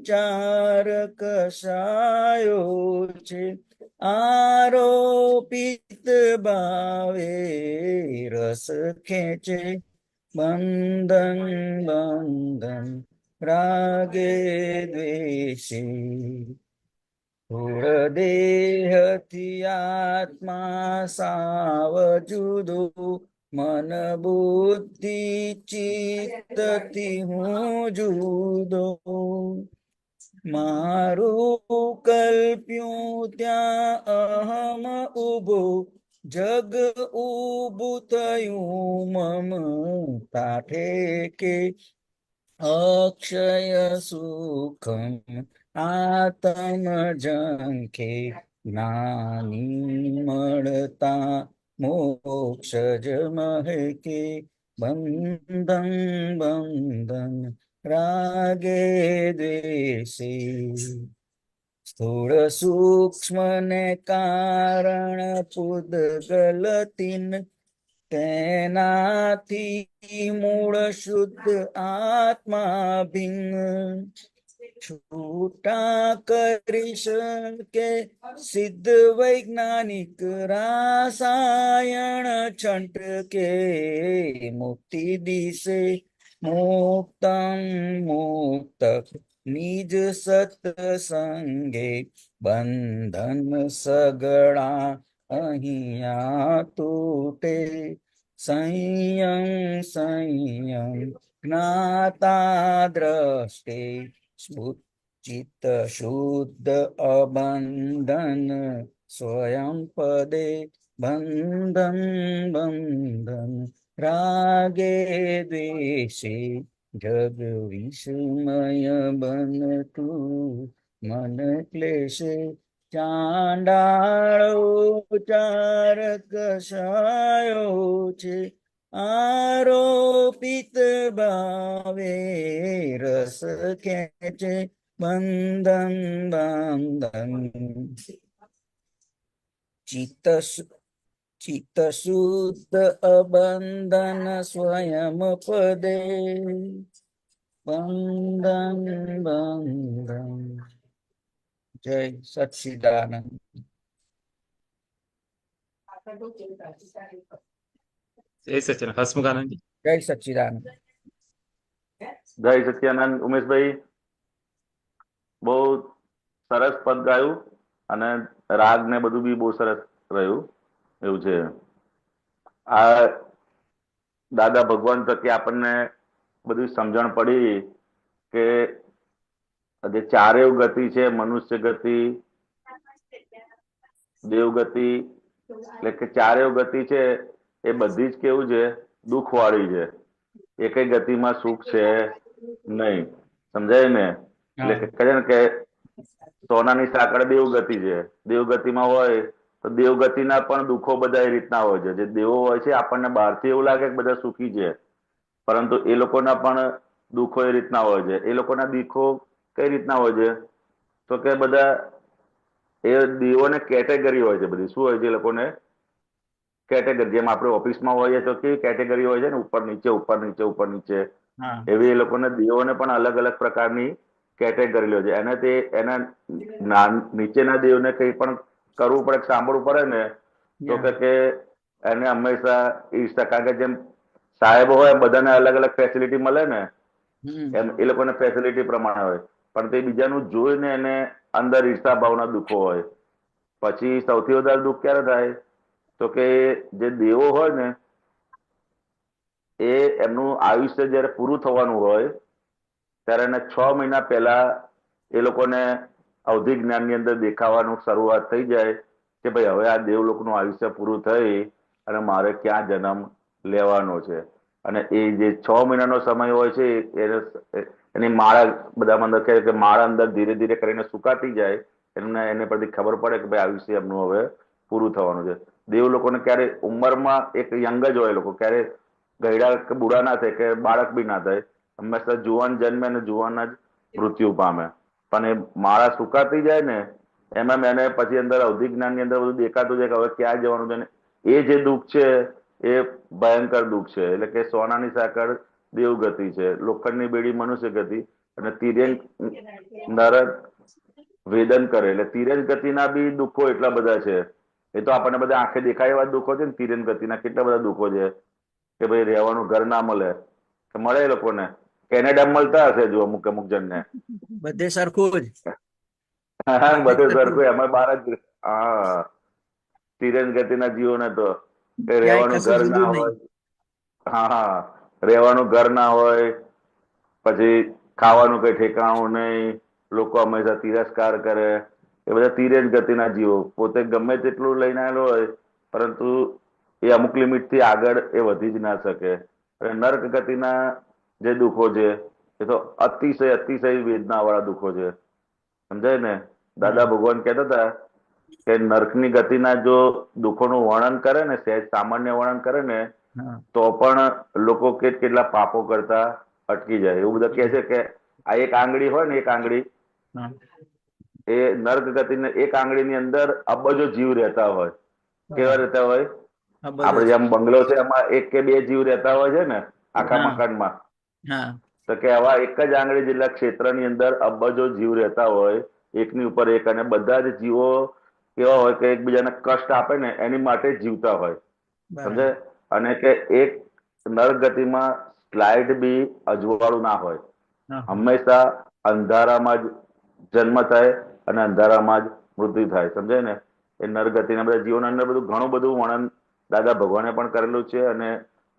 ચાર કસાયો છે આરોપિત ભાવે રસ ખેંચે। બંધન બંધન રાગે દ્વેષે થોડ દેહથી આત્મા સાવ જુદો મન બુદ્ધિ ચિત્તથી હું જુદો મારું કલ્પ્યું ત્યાં અહમ ઉભો જગ ઉભું થયું મમ તાઠે કે અક્ષય સુખમ આત્મ જંખે જ્ઞાની મળતા મોક્ષ જ મહકે બંધન બંધન રાગે દ્વેષે સ્થૂળ સૂક્ષ્મ ને કારણ પૂદગલ તીન તેનાથી મૂળ શુદ્ધ આત્મા ભિન્ન છૂટા કરી શકે સિદ્ધ વૈજ્ઞાનિક રાસાયણ છંટકે મુક્તિ દિશે મુક્તમ મુક્ત નિજ સત્સંગે બંધન સગળા અહીંયા તૂટે સંયમ સંયમ જ્ઞાતા દ્રષ્ટે ચિત્ત શુદ્ધ અબંધન સ્વયં પદે બંધન બંધન રાગે દ્વેષે જગ વિસ્મય બનતું મન ક્લેશે ચાંડાળો ચાર કષાયો છે આરોપિત ભાવે રસ ખેંચે બંધન બંધન ચિત્ત શુદ્ધ અબંધન સ્વયં પદે બંધન બંધન જય સચ્ચિદાનંદ જય સચિન હસમુખાનંદ જય સચ્ચિદાનંદ જય સત્યાનંદ. ઉમેશભાઈ બહુ સરસ પદ ગાયું અને રાગ ને બધું બી બહુ સરસ રહ્યું એવું છે. આ દાદા ભગવાન થકી આપણને બધી સમજણ પડી કે જે ચારેય ગતિ છે, મનુષ્ય ગતિ, દેવગતિ, એટલે કે ચારેય ગતિ છે એ બધી જ કેવું છે દુઃખ વાળી છે. એકેય ગતિમાં સુખ છે નહીં. સમજાય ને? એટલે કે કહે ને કે સોનાની સાંકળ દેવગતિ છે. દેવગતિમાં હોય તો દેવગતિના પણ દુઃખો બધા એ રીતના હોય છે. જે દેવો હોય છે આપણને બહારથી એવું લાગે કે બધા સુખી છે, પરંતુ એ લોકોના પણ દુઃખો એ રીતના હોય છે. એ લોકોના દુઃખો કઈ રીતના હોય છે તો કે બધા એ દેવોને કેટેગરી હોય છે. બધી શું હોય છે એ લોકોને કેટેગરી. જેમ આપણે ઓફિસમાં હોઈએ તો કેવી કેટેગરી હોય છે ને, ઉપર નીચે ઉપર નીચે ઉપર નીચે, એવી એ લોકોને દેવોને પણ અલગ અલગ પ્રકારની કેટેગરી હોય છે. એને તે એના નીચેના દેવને કંઈ પણ કરવું પડે, સાંભળવું પડે ને તો કે એને હંમેશા ઈર્ષા, કારણ કે જેમ સાહેબ હોય બધાને અલગ અલગ ફેસિલિટી મળે ને, એમ એ લોકોને ફેસિલિટી પ્રમાણે હોય, પણ તે બીજાનું જોઈને એને અંદર ઈર્ષા ભાવના દુઃખો હોય. પછી સૌથી વધારે દુઃખ ક્યારે થાય તો કે જે દેવો હોય ને એ એમનું આયુષ્ય જયારે પૂરું થવાનું હોય ત્યારે એને 6 મહિના પહેલા એ લોકોને અવધિ જ્ઞાનની અંદર દેખાવાનું શરૂઆત થઈ જાય કે ભાઈ હવે આ દેવલોકનું આયુષ્ય પૂરું થઈ અને મારે ક્યાં જન્મ લેવાનો છે. અને એ જે 6 મહિનાનો સમય હોય છે એની માળા બધા અંદર કહે કે માળા અંદર ધીરે ધીરે કરીને સુકાતી જાય, એને પરથી ખબર પડે કે ભાઈ આયુષ્ય એમનું હવે પૂરું થવાનું છે. દેવ લોકોને ક્યારે ઉંમરમાં એક યંગ જ હોય, લોકો ક્યારે ગયડા કે બુઢા ના થાય કે બાળક બી ના થાય, હંમેશા જુવાન જન્મે અને જુવાન જ મૃત્યુ પામે. પણ એ માળા સુકાતી જાય ને એમ એને પછી અંદર અવધિ જ્ઞાન ની અંદર બધું દેખાતું જાય કે હવે ક્યાં જવાનું છે. એ જે દુઃખ છે એ ભયંકર દુઃખ છે. એટલે કે સોનાની સાંકળ દેવગતિ છે, લોખંડની બેડી મનુષ્ય ગતિ, અને તિર્યંક નરક વેદન કરે. એટલે તિર્યંક ગતિના બી દુઃખો એટલા બધા છે. એ તો આપણને બધા આંખે દેખાય એવા દુઃખો છે ને. તિર્યંક ગતિના કેટલા બધા દુઃખો છે. કે ભાઈ રહેવાનું ઘર ના મળે, તો મળે એ લોકોને. કેનેડા મળતા હશે જો અમુક અમુક જણને. બધે સરખું જ. બધે સરખું સરખું એમાં બહાર જ. હા, તિરંગ ગતિના જીવોને તો ક્યાંય રહેવાનું કશું ઘર ના જુદું નહીં. હોય. હા, રહેવાનું ઘર ના હોય, પછી ખાવાનું કઈ ઠેકાણું નહીં, લોકો હંમેશા તિરસ્કાર કરે. એ બધા તિર્યક ગતિના જીવો, પોતે ગમે તેટલું લઈને આવેલો હોય, પરંતુ એ અમુક લિમિટ થી આગળ એ વધી જ ના શકે. અને નર્ક ગતિના જે દુઃખો છે એ તો અતિશય અતિશય વેદના વાળા દુઃખો છે. સમજાય ને? દાદા ભગવાન કહેતા હતા કે નર્કની ગતિના જો દુઃખોનું વર્ણન કરે ને, સહેજ સામાન્ય વર્ણન કરે ને, હા તો પણ લોકો કેટલા પાપો કરતા અટકી જાય. એવું બધા કહે છે કે આ એક આંગળી હોય ને, એક આંગળી, હા એ નર્ક ગતિને એક આંગળીની અંદર અબજો જીવ રહેતા હોય. કેવા બરાબર. રહેતા હોય? આ બધું આપડે જ. જેમ બંગલો છે એમાં એક કે બે જીવ રહેતા હોય છે ને આખા હા મકાનમાં, હા તો કે આવા એક જ આંગળી જેટલા ક્ષેત્રની અંદર અબજો જીવ રહેતા હોય, એકની ઉપર એક. અને બધા જ જીવો કેવા હોય કે એકબીજાને કષ્ટ આપે ને એની માટે જ જીવતા હોય. બરાબર. સમજે? અને કે એક નર્ક ગતિમાં સ્લાઇડ બી અજવાળું ના હોય. હા હા હંમેશા અંધારામાં જ જન્મ થાય અને અંધારામાં જ મૃત્યુ થાય. સમજાય ને? એ નરગતિના બધા જીવોના અંદર બધું ઘણું બધું વર્ણન દાદા ભગવાને પણ કરેલું છે, અને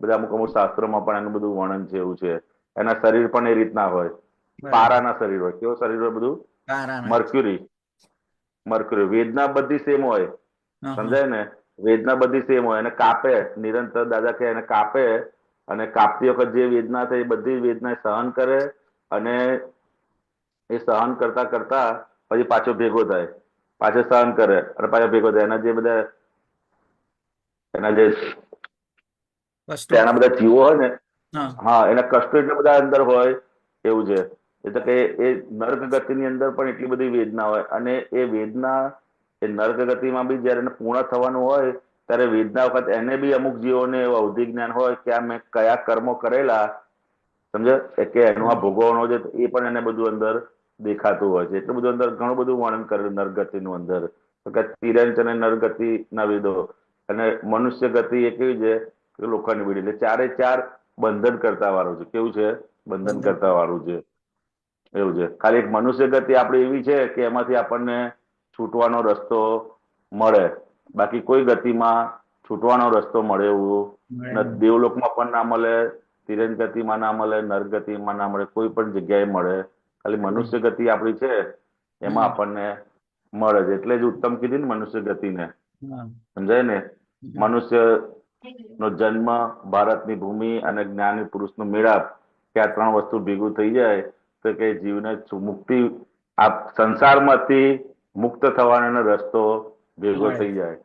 બધા અમુક અમુક શાસ્ત્રોમાં પણ એનું બધું વર્ણન છે. એવું છે. એના શરીર પણ એ રીતના હોય, બરાબર. પારાના શરીર હોય. કેવો શરીર હોય? બધું તારાના. મર્ક્યુરી. મર્ક્યુરી. વેદના બધી સેમ હોય. હા હા સમજાય ને? વેદના બધી સેમ હોય. એને કાપે નિરંતર, દાદા કે એને કાપે, અને કાપતી વખત જે વેદના થાય એ બધી વેદના સહન કરે, અને એ સહન કરતા કરતા પછી પાછો ભેગો થાય, પાછો સહન કરે અને પાછો ભેગો થાય. એના જે બધા એના જે કષ્ટો. ત્યાંના બધા જીવો હોય ને, હા હા, એના કષ્ટો એટલા બધા અંદર હોય. એવું છે. એટલે કે એ નર્ક ગતિની અંદર પણ એટલી બધી વેદના હોય, અને એ વેદના એ નર્ક ગતિમાં બી જયારે એને પૂર્ણ થવાનું હોય ત્યારે વેદના વખત એને બી અમુક જીવોને એવું અવધિ જ્ઞાન હોય કે આ મેં કયા કર્મો કરેલા, સમજે, કે એનું આ ભોગવવાનો છે, એ પણ એને બધું અંદર દેખાતું હોય છે. એટલું બધું અંદર ઘણું બધું વર્ણન કરેલું નરગતિનું અંદર. તો કે તિર્યંચ અને નરગતિ ના વેદો. અને મનુષ્ય ગતિ એ કેવી છે કે લોખંડની બીડી. એટલે ચારે ચાર બંધન કરતા વાળું છે. કેવું છે? બંધન બંધન. કરતા વાળું છે. એવું છે. ખાલી એક મનુષ્ય ગતિ આપડી એવી છે કે એમાંથી આપણને છૂટવાનો રસ્તો મળે. બાકી કોઈ ગતિમાં છૂટવાનો રસ્તો મળે એવું મળે નથી. નહીં. દેવલોકમાં પણ ના મળે, તિરંજ ગતિમાં ના મળે, નરગતિમાં ના મળે, કોઈ પણ જગ્યાએ મળે. ખાલી મનુષ્ય ગતિ આપડી છે એમાં હમ. આપણને મળે છે. એટલે જ ઉત્તમ કીધી ને મનુષ્ય ગતિને. હા સમજાય ને? હમ. મનુષ્ય નો જન્મ, ભારતની ભૂમિ અને જ્ઞાની પુરુષનો મેળાપ, કે આ ત્રણ વસ્તુ ભેગું થઈ જાય તો કે જીવને મુક્તિ, આ સંસારમાંથી મુક્ત થવાનો રસ્તો ભેગો મળે. થઈ જાય.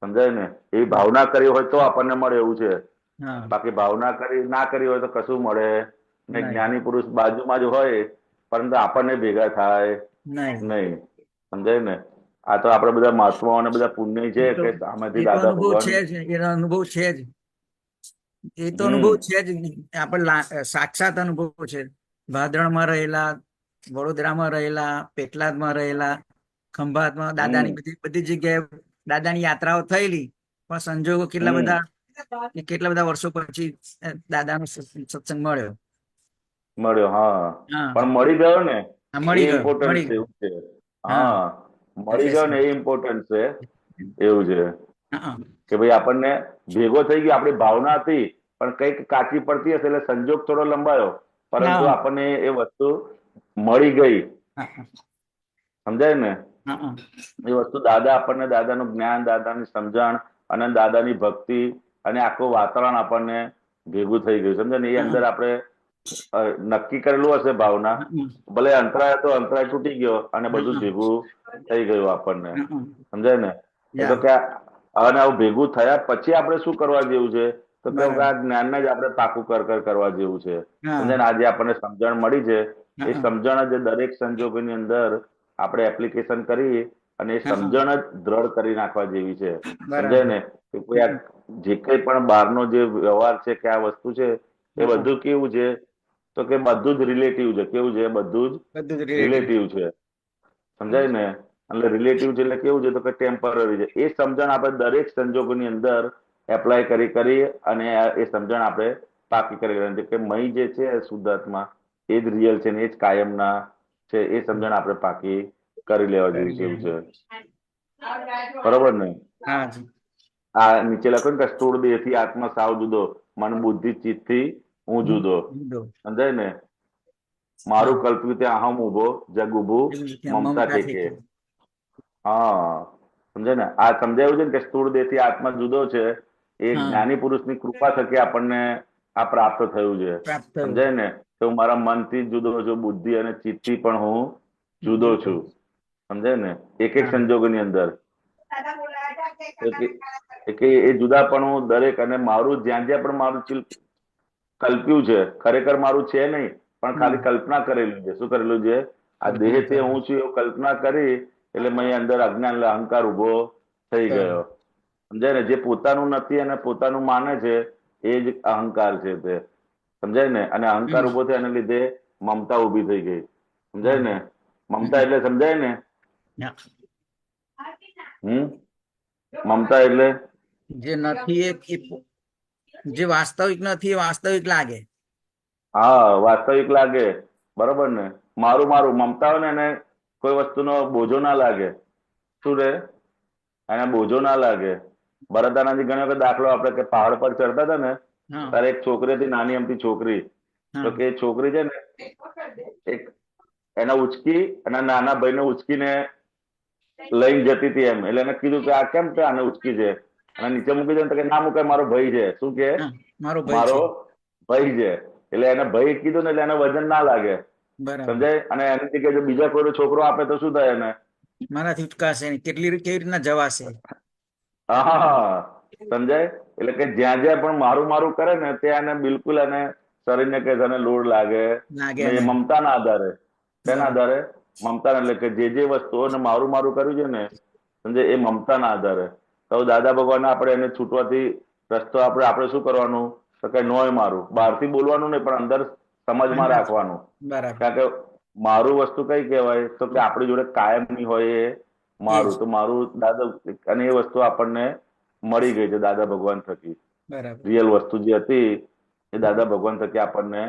સમજાય ને? એ ભાવના કરી હોય તો આપણને મળે એવું છે. હા બાકી ભાવના કરી ના કરી હોય તો કશું મળે ને. નહીં જ્ઞાની પુરુષ બાજુમાં જ હોય પરંતુ આપણને ભેગા થાય નહીં. નહીં. સમજાય ને? આ તો આપડે બધા મહાત્માઓ અને બધા પુણ્ય છે એ તો કે સામેથી એ તો દાદા અનુભવ ભગવાન. છે જ. એનો અનુભવ છે જ. એ તો અનુભવ હમ છે જ. આપણે સાક્ષાત અનુભવ છે. ભાદરણમાં રહેલા, વડોદરામાં રહેલા, પેટલાદમાં રહેલા, ખંભાતમાં હમ દાદાની બધી બધી જગ્યાએ દાદાની યાત્રાઓ થયેલી. પણ સંજોગો હમ કેટલા બધા વર્ષો પછી દાદાનો સત્સંગ મળ્યો. મળ્યો. હા, હા પણ મળી ગયો ને હા, એ મળી ગયો ઇમ્પોર્ટન્ટ મળી છે. ગયો. એવું છે. હા હા, મળી એટલે ગયો ને એ ઇમ્પોર્ટન્ટ છે. એવું છે હા કે ભાઈ આપણને ભેગો થઈ ગયો. આપણી ભાવના હતી પણ કઈક કાચી પડતી હશે એટલે સંજોગ થોડો લંબાયો, પરંતુ હા આપણને એ વસ્તુ મળી ગઈ. હા સમજાય ને? હા એ વસ્તુ દાદા આપણને, દાદાનું જ્ઞાન, દાદાની સમજણ અને દાદાની ભક્તિ અને આખું વાતાવરણ આપણને ભેગું થઈ ગયું. સમજે ને? એ હા અંદર આપણે નક્કી કરેલું હશે ભાવના, ભલે અંતરાય તો અંતરાય તૂટી ગયો અને બધું ભેગું થઈ ગયું આપણને. સમજાય ને? એ તો યા કે અને આવું ભેગું થયા પછી આપણે શું કરવા જેવું છે? તો કે બરાબર. આ જ્ઞાનને જ આપણે પાકું કરવા જેવું છે. હા સમજાય ને? આજે આપણને સમજણ મળી છે. એ હા સમજણ જ દરેક સંજોગોની અંદર આપણે એપ્લિકેશન કરી અને એ હા સમજણ જ દ્રઢ કરી નાખવા જેવી છે. સમજાય બરાબર. ને? કે કોઈ આ જે કઈ પણ બહારનો જે વ્યવહાર છે કે આ વસ્તુ છે એ હા બધું કેવું છે? તો કે બધું જ રિલેટિવ છે. કેવું છે? બધું બધું જ જ રિલેટિવ છે. સમજાય ને? એટલે રિલેટિવ છે એટલે કેવું છે? તો કે ટેમ્પરરી છે. એ સમજણ આપણે દરેક સંજોગોની અંદર એપ્લાય કરી અને એ સમજણ આપણે પાકી કરી લેવાની છે કે મય જે છે શુદ્ધાત્મા એ જ રિયલ છે ને એ જ કાયમના છે. એ સમજણ આપણે પાકી કરી લેવા જેવી છે એવું છે. બરોબર ને? હા જી. આ નીચે લખ્યું ને કે સ્થૂળ દેહ થી આત્મા સાવ જુદો, મન બુદ્ધિ ચિત્ત થી હું જુદો. સમજાય ને? મારું કલ્પ્યું ત્યાં અહમ ઉભો, જગ ઉભું મમતા ઠેકે. હા, સમજાય ને? આ સમજાયું છે ને કે સ્થૂળ દેહ થી આત્મા જુદો છે. એ જ્ઞાની પુરુષની કૃપા થકી આપણને આ પ્રાપ્ત થયું છે. સમજાય ને? તો હું મારા મનથી જ જુદો છું, બુદ્ધિ અને ચિત્તથી પણ હું જુદો છું. સમજાય ને? એક એક સંજોગોની અંદર કે એ જુદાપણું દરેક અને મારું જ્યાં જ્યાં પણ મારું કલ્પ્યું છે, ખરેખર મારું છે નહીં, પણ ખાલી કલ્પના કરેલું છે. શું કરેલું છે? આ દેહ તે હું છું એવું કલ્પના કરી એટલે મેં અંદર અજ્ઞાન અહંકાર ઉભો થઈ ગયો. સમજાય ને? જે પોતાનું નથી અને પોતાનું માને છે એ જ અહંકાર છે તે. સમજાય ને? અને અહંકાર ઉભો થયો એને લીધે મમતા ઉભી થઈ ગઈ. સમજાય ને? મમતા એટલે સમજાય ને? મમતા એટલે જે નથી જે વાસ્તવિક નથી એ વાસ્તવિક લાગે. હા, વાસ્તવિક લાગે. બરોબર ને? મારું મારું મમતા હોય ને એને કોઈ વસ્તુનો બોજો ના લાગે. શું રે? એને બોજો ના લાગે. ભરતાનાજી ઘણી વખત દાખલો આપણે કે પહાડ પર ચડતા હતા ને ત્યારે એક છોકરી હતી, નાની અમથી છોકરી. તો કે છોકરી છે ને એક એને ઉચકી અને નાના ભાઈને ઉચકીને લઈને જતી હતી એમ. એટલે એને કીધું કે આ કેમ આને ઉચકી છે? અને નીચે મૂકી દે કે ના મૂકે, મારો ભાઈ છે. શું કે? મારો ભાઈ છે. એટલે એને ભાઈ કીધું ને એટલે એને વજન ના લાગે. સમજાય? અને એની જગ્યાએ જો બીજા કોઈ છોકરો આપે તો શું થાય? એને મારાથી ઉચકાશે કેવી રીતના જવાશે? હા, સમજાય? એટલે કે જ્યાં જ્યાં પણ મારું મારું કરે ને ત્યાં એને બિલકુલ એને શરીરને કે તને લોડ લાગે ને. મમતાના આધારે. તેના આધારે મમતા એટલે કે જે વસ્તુઓને મારું મારું કર્યું છે ને, સમજે, એ મમતાના આધારે. તો દાદા ભગવાન આપણે એને છૂટવાથી રસ્તો આપણે શું કરવાનું? તો કે નોય મારું. બહારથી બોલવાનું નહીં પણ અંદર સમજમાં રાખવાનું. કારણ કે મારું વસ્તુ કઈ કહેવાય? તો કે આપણી જોડે કાયમની હોય એ મારું. તો મારું દાદા, અને એ વસ્તુ આપણને મળી ગઈ છે દાદા ભગવાન થકી. રિયલ વસ્તુ જે હતી એ દાદા ભગવાન થકી આપણને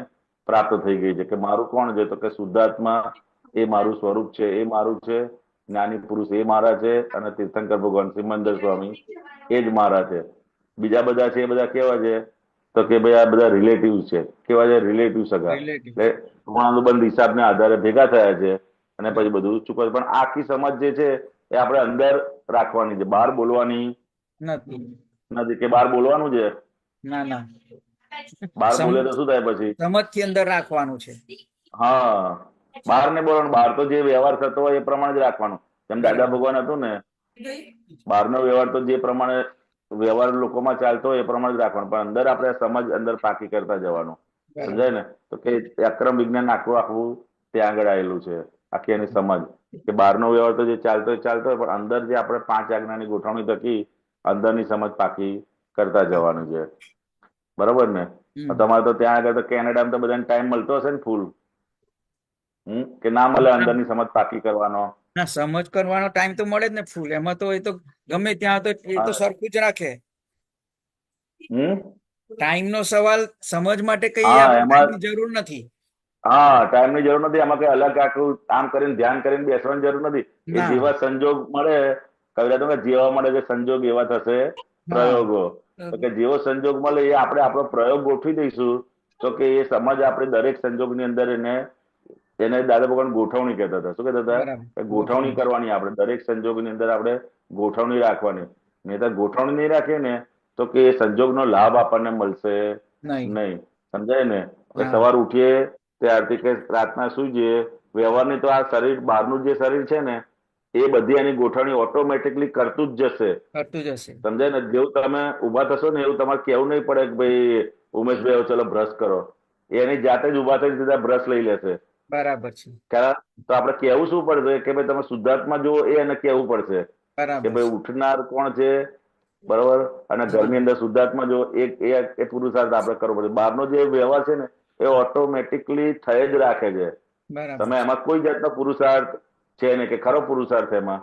પ્રાપ્ત થઈ ગઈ છે. કે મારું કોણ છે? તો કે શુદ્ધાત્મા એ મારું સ્વરૂપ છે, એ મારું છે. જ્ઞાની પુરુષ એ મારા છે અને તીર્થંકર ભગવાન સિમંદર સ્વામી એ જ મારા છે. બીજા બધા છે એ બધા કેવા છે? તો કે ભાઈ આ બધા રિલેટિવ છે. કેવા છે? રિલેટિવ સગા. એટલે ગુણાનુબંધ હિસાબને આધારે ભેગા થયા છે અને પછી બધું ચૂકવે. પણ આખી સમજ જે છે એ આપણે અંદર રાખવાની છે, બહાર બોલવાની નથી. કે બહાર બોલવાનું છે? ના. બહાર બોલે તો શું થાય પછી? સમજથી અંદર રાખવાનું છે. હા, બહાર ને બોલવાનું. બહાર તો જે વ્યવહાર થતો હોય એ પ્રમાણે જ રાખવાનું. જેમ દાદા ભગવાન હતું ને, બહારનો વ્યવહાર તો જે પ્રમાણે વ્યવહાર લોકોમાં ચાલતો હોય એ પ્રમાણે જ રાખવાનું. પણ અંદર આપણે સમજ અંદર પાકી કરતા જવાનું. સમજાય ને? તો કે અક્રમ વિજ્ઞાન આખું ત્યાં આગળ આવેલું છે. આખી એની સમજ કે બહારનો વ્યવહાર તો જે ચાલતો હોય પણ અંદર જે આપણે 5 આજ્ઞાની ગોઠવણી થકી અંદરની સમજ પાકી કરતા જવાનું છે. બરોબર ને? તમારે તો ત્યાં આગળ તો કેનેડામાં તો બધાને ટાઈમ મળતો હશે ને ફૂલ? કે ના મળે અંદરની સમજ પાકી કરવાનો? ના, સમજ કરવાનો ટાઈમ તો મળે જ ને ફૂલ. એમાં તો એ તો ગમે ત્યાં તો એ તો સરખું જ રાખે. ટાઈમ નો સવાલ સમજ માટે કઈ ટાઈમની જરૂર નથી. હા, ટાઈમની જરૂર નથી. એમાં કઈ અલગ આખું આમ કરીને ધ્યાન કરીને બેસવાની જરૂર નથી. એ જેવા સંજોગ મળે, કવિતા જેવા મળે છે સંજોગ એવા થશે પ્રયોગો. તો કે જેવો સંજોગ મળે એ આપણે આપણો પ્રયોગ ગોઠવી દઈશું તો કે એ સમજ આપણે દરેક સંજોગની અંદર એને દાદા ભગવાન ગોઠવણી કહેતા હતા. શું કહેતા હતા? ગોઠવણી કરવાની. આપણે દરેક સંજોગની અંદર આપણે ગોઠવણી રાખવાની. નહીં તો ગોઠવણી નહીં રાખીએ ને તો કે એ સંજોગનો લાભ આપણને મળશે નહીં. સમજાય ને? સવાર ઉઠીએ ત્યારથી કે રાતના સુઈ જઈએ, વ્યવહારની તો આ શરીર, બહારનું જે શરીર છે ને એ બધી એની ગોઠવણી ઓટોમેટિકલી કરતું જ જશે. સમજાય ને? જેવું તમે ઉભા થશો ને એવું તમારે કેવું નહીં પડે કે ભાઈ ઉમેશભાઈ ચલો બ્રશ કરો. એની જાતે જ ઉભા થઈ સીધા બ્રશ લઈ લેશે. બરાબર છે. તો આપણે કેવું શું પડશે કે ભાઈ તમે શુદ્ધાત્મા જુઓ, એ એને કેવું પડશે કે ભાઈ ઉઠનાર કોણ છે? બરોબર. અને ઘરની અંદર શુદ્ધાત્મા જો એ પુરુષાર્થ આપણે કરવો પડે. બહારનો જે વ્યવહાર છે ને એ ઓટોમેટિકલી થઈ જ રાખે છે. તમે એમાં કોઈ જાતનો પુરુષાર્થ છે ને કે ખરો પુરુષાર્થ એમાં?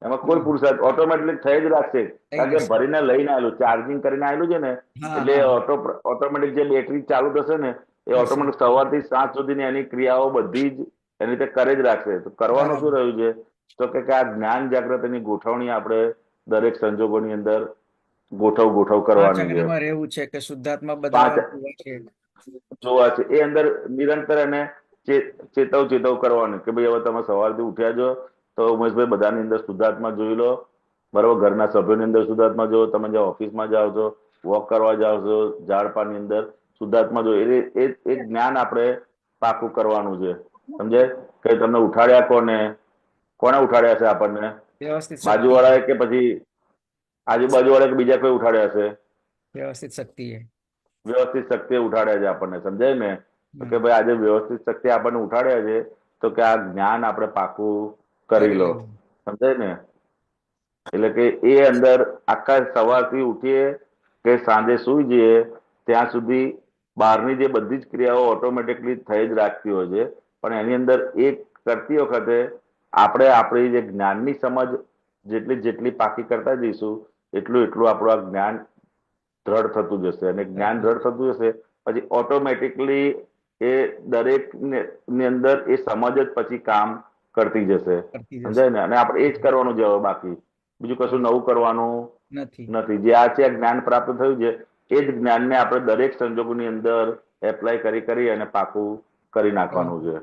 એમાં કોઈ પુરુષાર્થ ઓટોમેટિક થઈ જ રાખશે, થઈ કારણ કે જશે. ભરીને લઈને આવેલું, ચાર્જિંગ કરીને આવેલું છે ને, હા એટલે હા ઓટોમેટિક જે બેટરી ચાલુ થશે ને, એ થશે. ઓટોમેટિક સવારથી સાંજ સુધીની એની ક્રિયાઓ બધી જ એની રીતે કરે જ રાખશે. તો કરવાનું શું બરાબર. રહ્યું છે, તો કે આ જ્ઞાન જાગૃતિની ગોઠવણી આપણે દરેક સંજોગોની અંદર ગોઠવ 5 કરવાની છે. આજ્ઞામાં રહેવું છે કે શુદ્ધાત્મા 5 બદલાવા જોવા છે. જોવા છે એ અંદર નિરંતર એને ચેતવ કરવાનું કે ભાઈ હવે તમે સવારથી ઉઠ્યા છો તો ઉમેશભાઈ બધાની અંદર શુદ્ધાત્મા જોઈ લો, બરાબર, ઘરના સભ્યોની અંદર શુદ્ધાત્મા જો, તમે જે ઓફિસમાં જાઓ છો, વોક કરવા જાઓ છો, ઝાડપાની અંદર શુદ્ધાત્મા જો, એ જ્ઞાન આપણે પાકું કરવાનું છે. સમજે કે તમને ઉઠાડ્યા કોને ઉઠાડ્યા છે આપણને? વ્યવસ્થિત શક્તિ, બાજુવાળાએ કે પછી આજુબાજુવાળા કે બીજા કોઈ ઉઠાડ્યા છે? વ્યવસ્થિત શક્તિએ. વ્યવસ્થિત શક્તિએ ઉઠાડ્યા છે આપણને, સમજાય ને? તો કે હમ. ભાઈ આજે વ્યવસ્થિત શક્તિ આપણને ઉઠાડ્યા છે, તો કે આ જ્ઞાન આપણે પાકું કરી લો, લેવું. સમજાય ને? એટલે કે એ અંદર આખા સવારથી ઉઠીએ કે સાંજે સુઈ જઈએ ત્યાં સુધી બહારની જે બધી જ ક્રિયાઓ ઓટોમેટિકલી થઈ જ રાખતી હોય છે, પણ એની અંદર એક કરતી વખતે આપણે આપણી જે જ્ઞાનની સમજ જેટલી પાકી કરતા જઈશું, એટલું આપણું આ જ્ઞાન દ્રઢ થતું જશે, અને જ્ઞાન દ્રઢ થતું જશે પછી ઓટોમેટિકલી એ દરેક ની અંદર એ સમજ જ પછી કામ કરતી જશે, કરતી જશે. સમજાય ને? અને આપણે એ જ કરવાનું છે હવે, બાકી બીજું કશું નવું કરવાનું નથી. નથી. જે આ છે જ્ઞાન પ્રાપ્ત થયું છે, એ જ જ્ઞાનને આપણે દરેક સંજોગોની અંદર એપ્લાય કરી અને પાકું કરી નાખવાનું છે,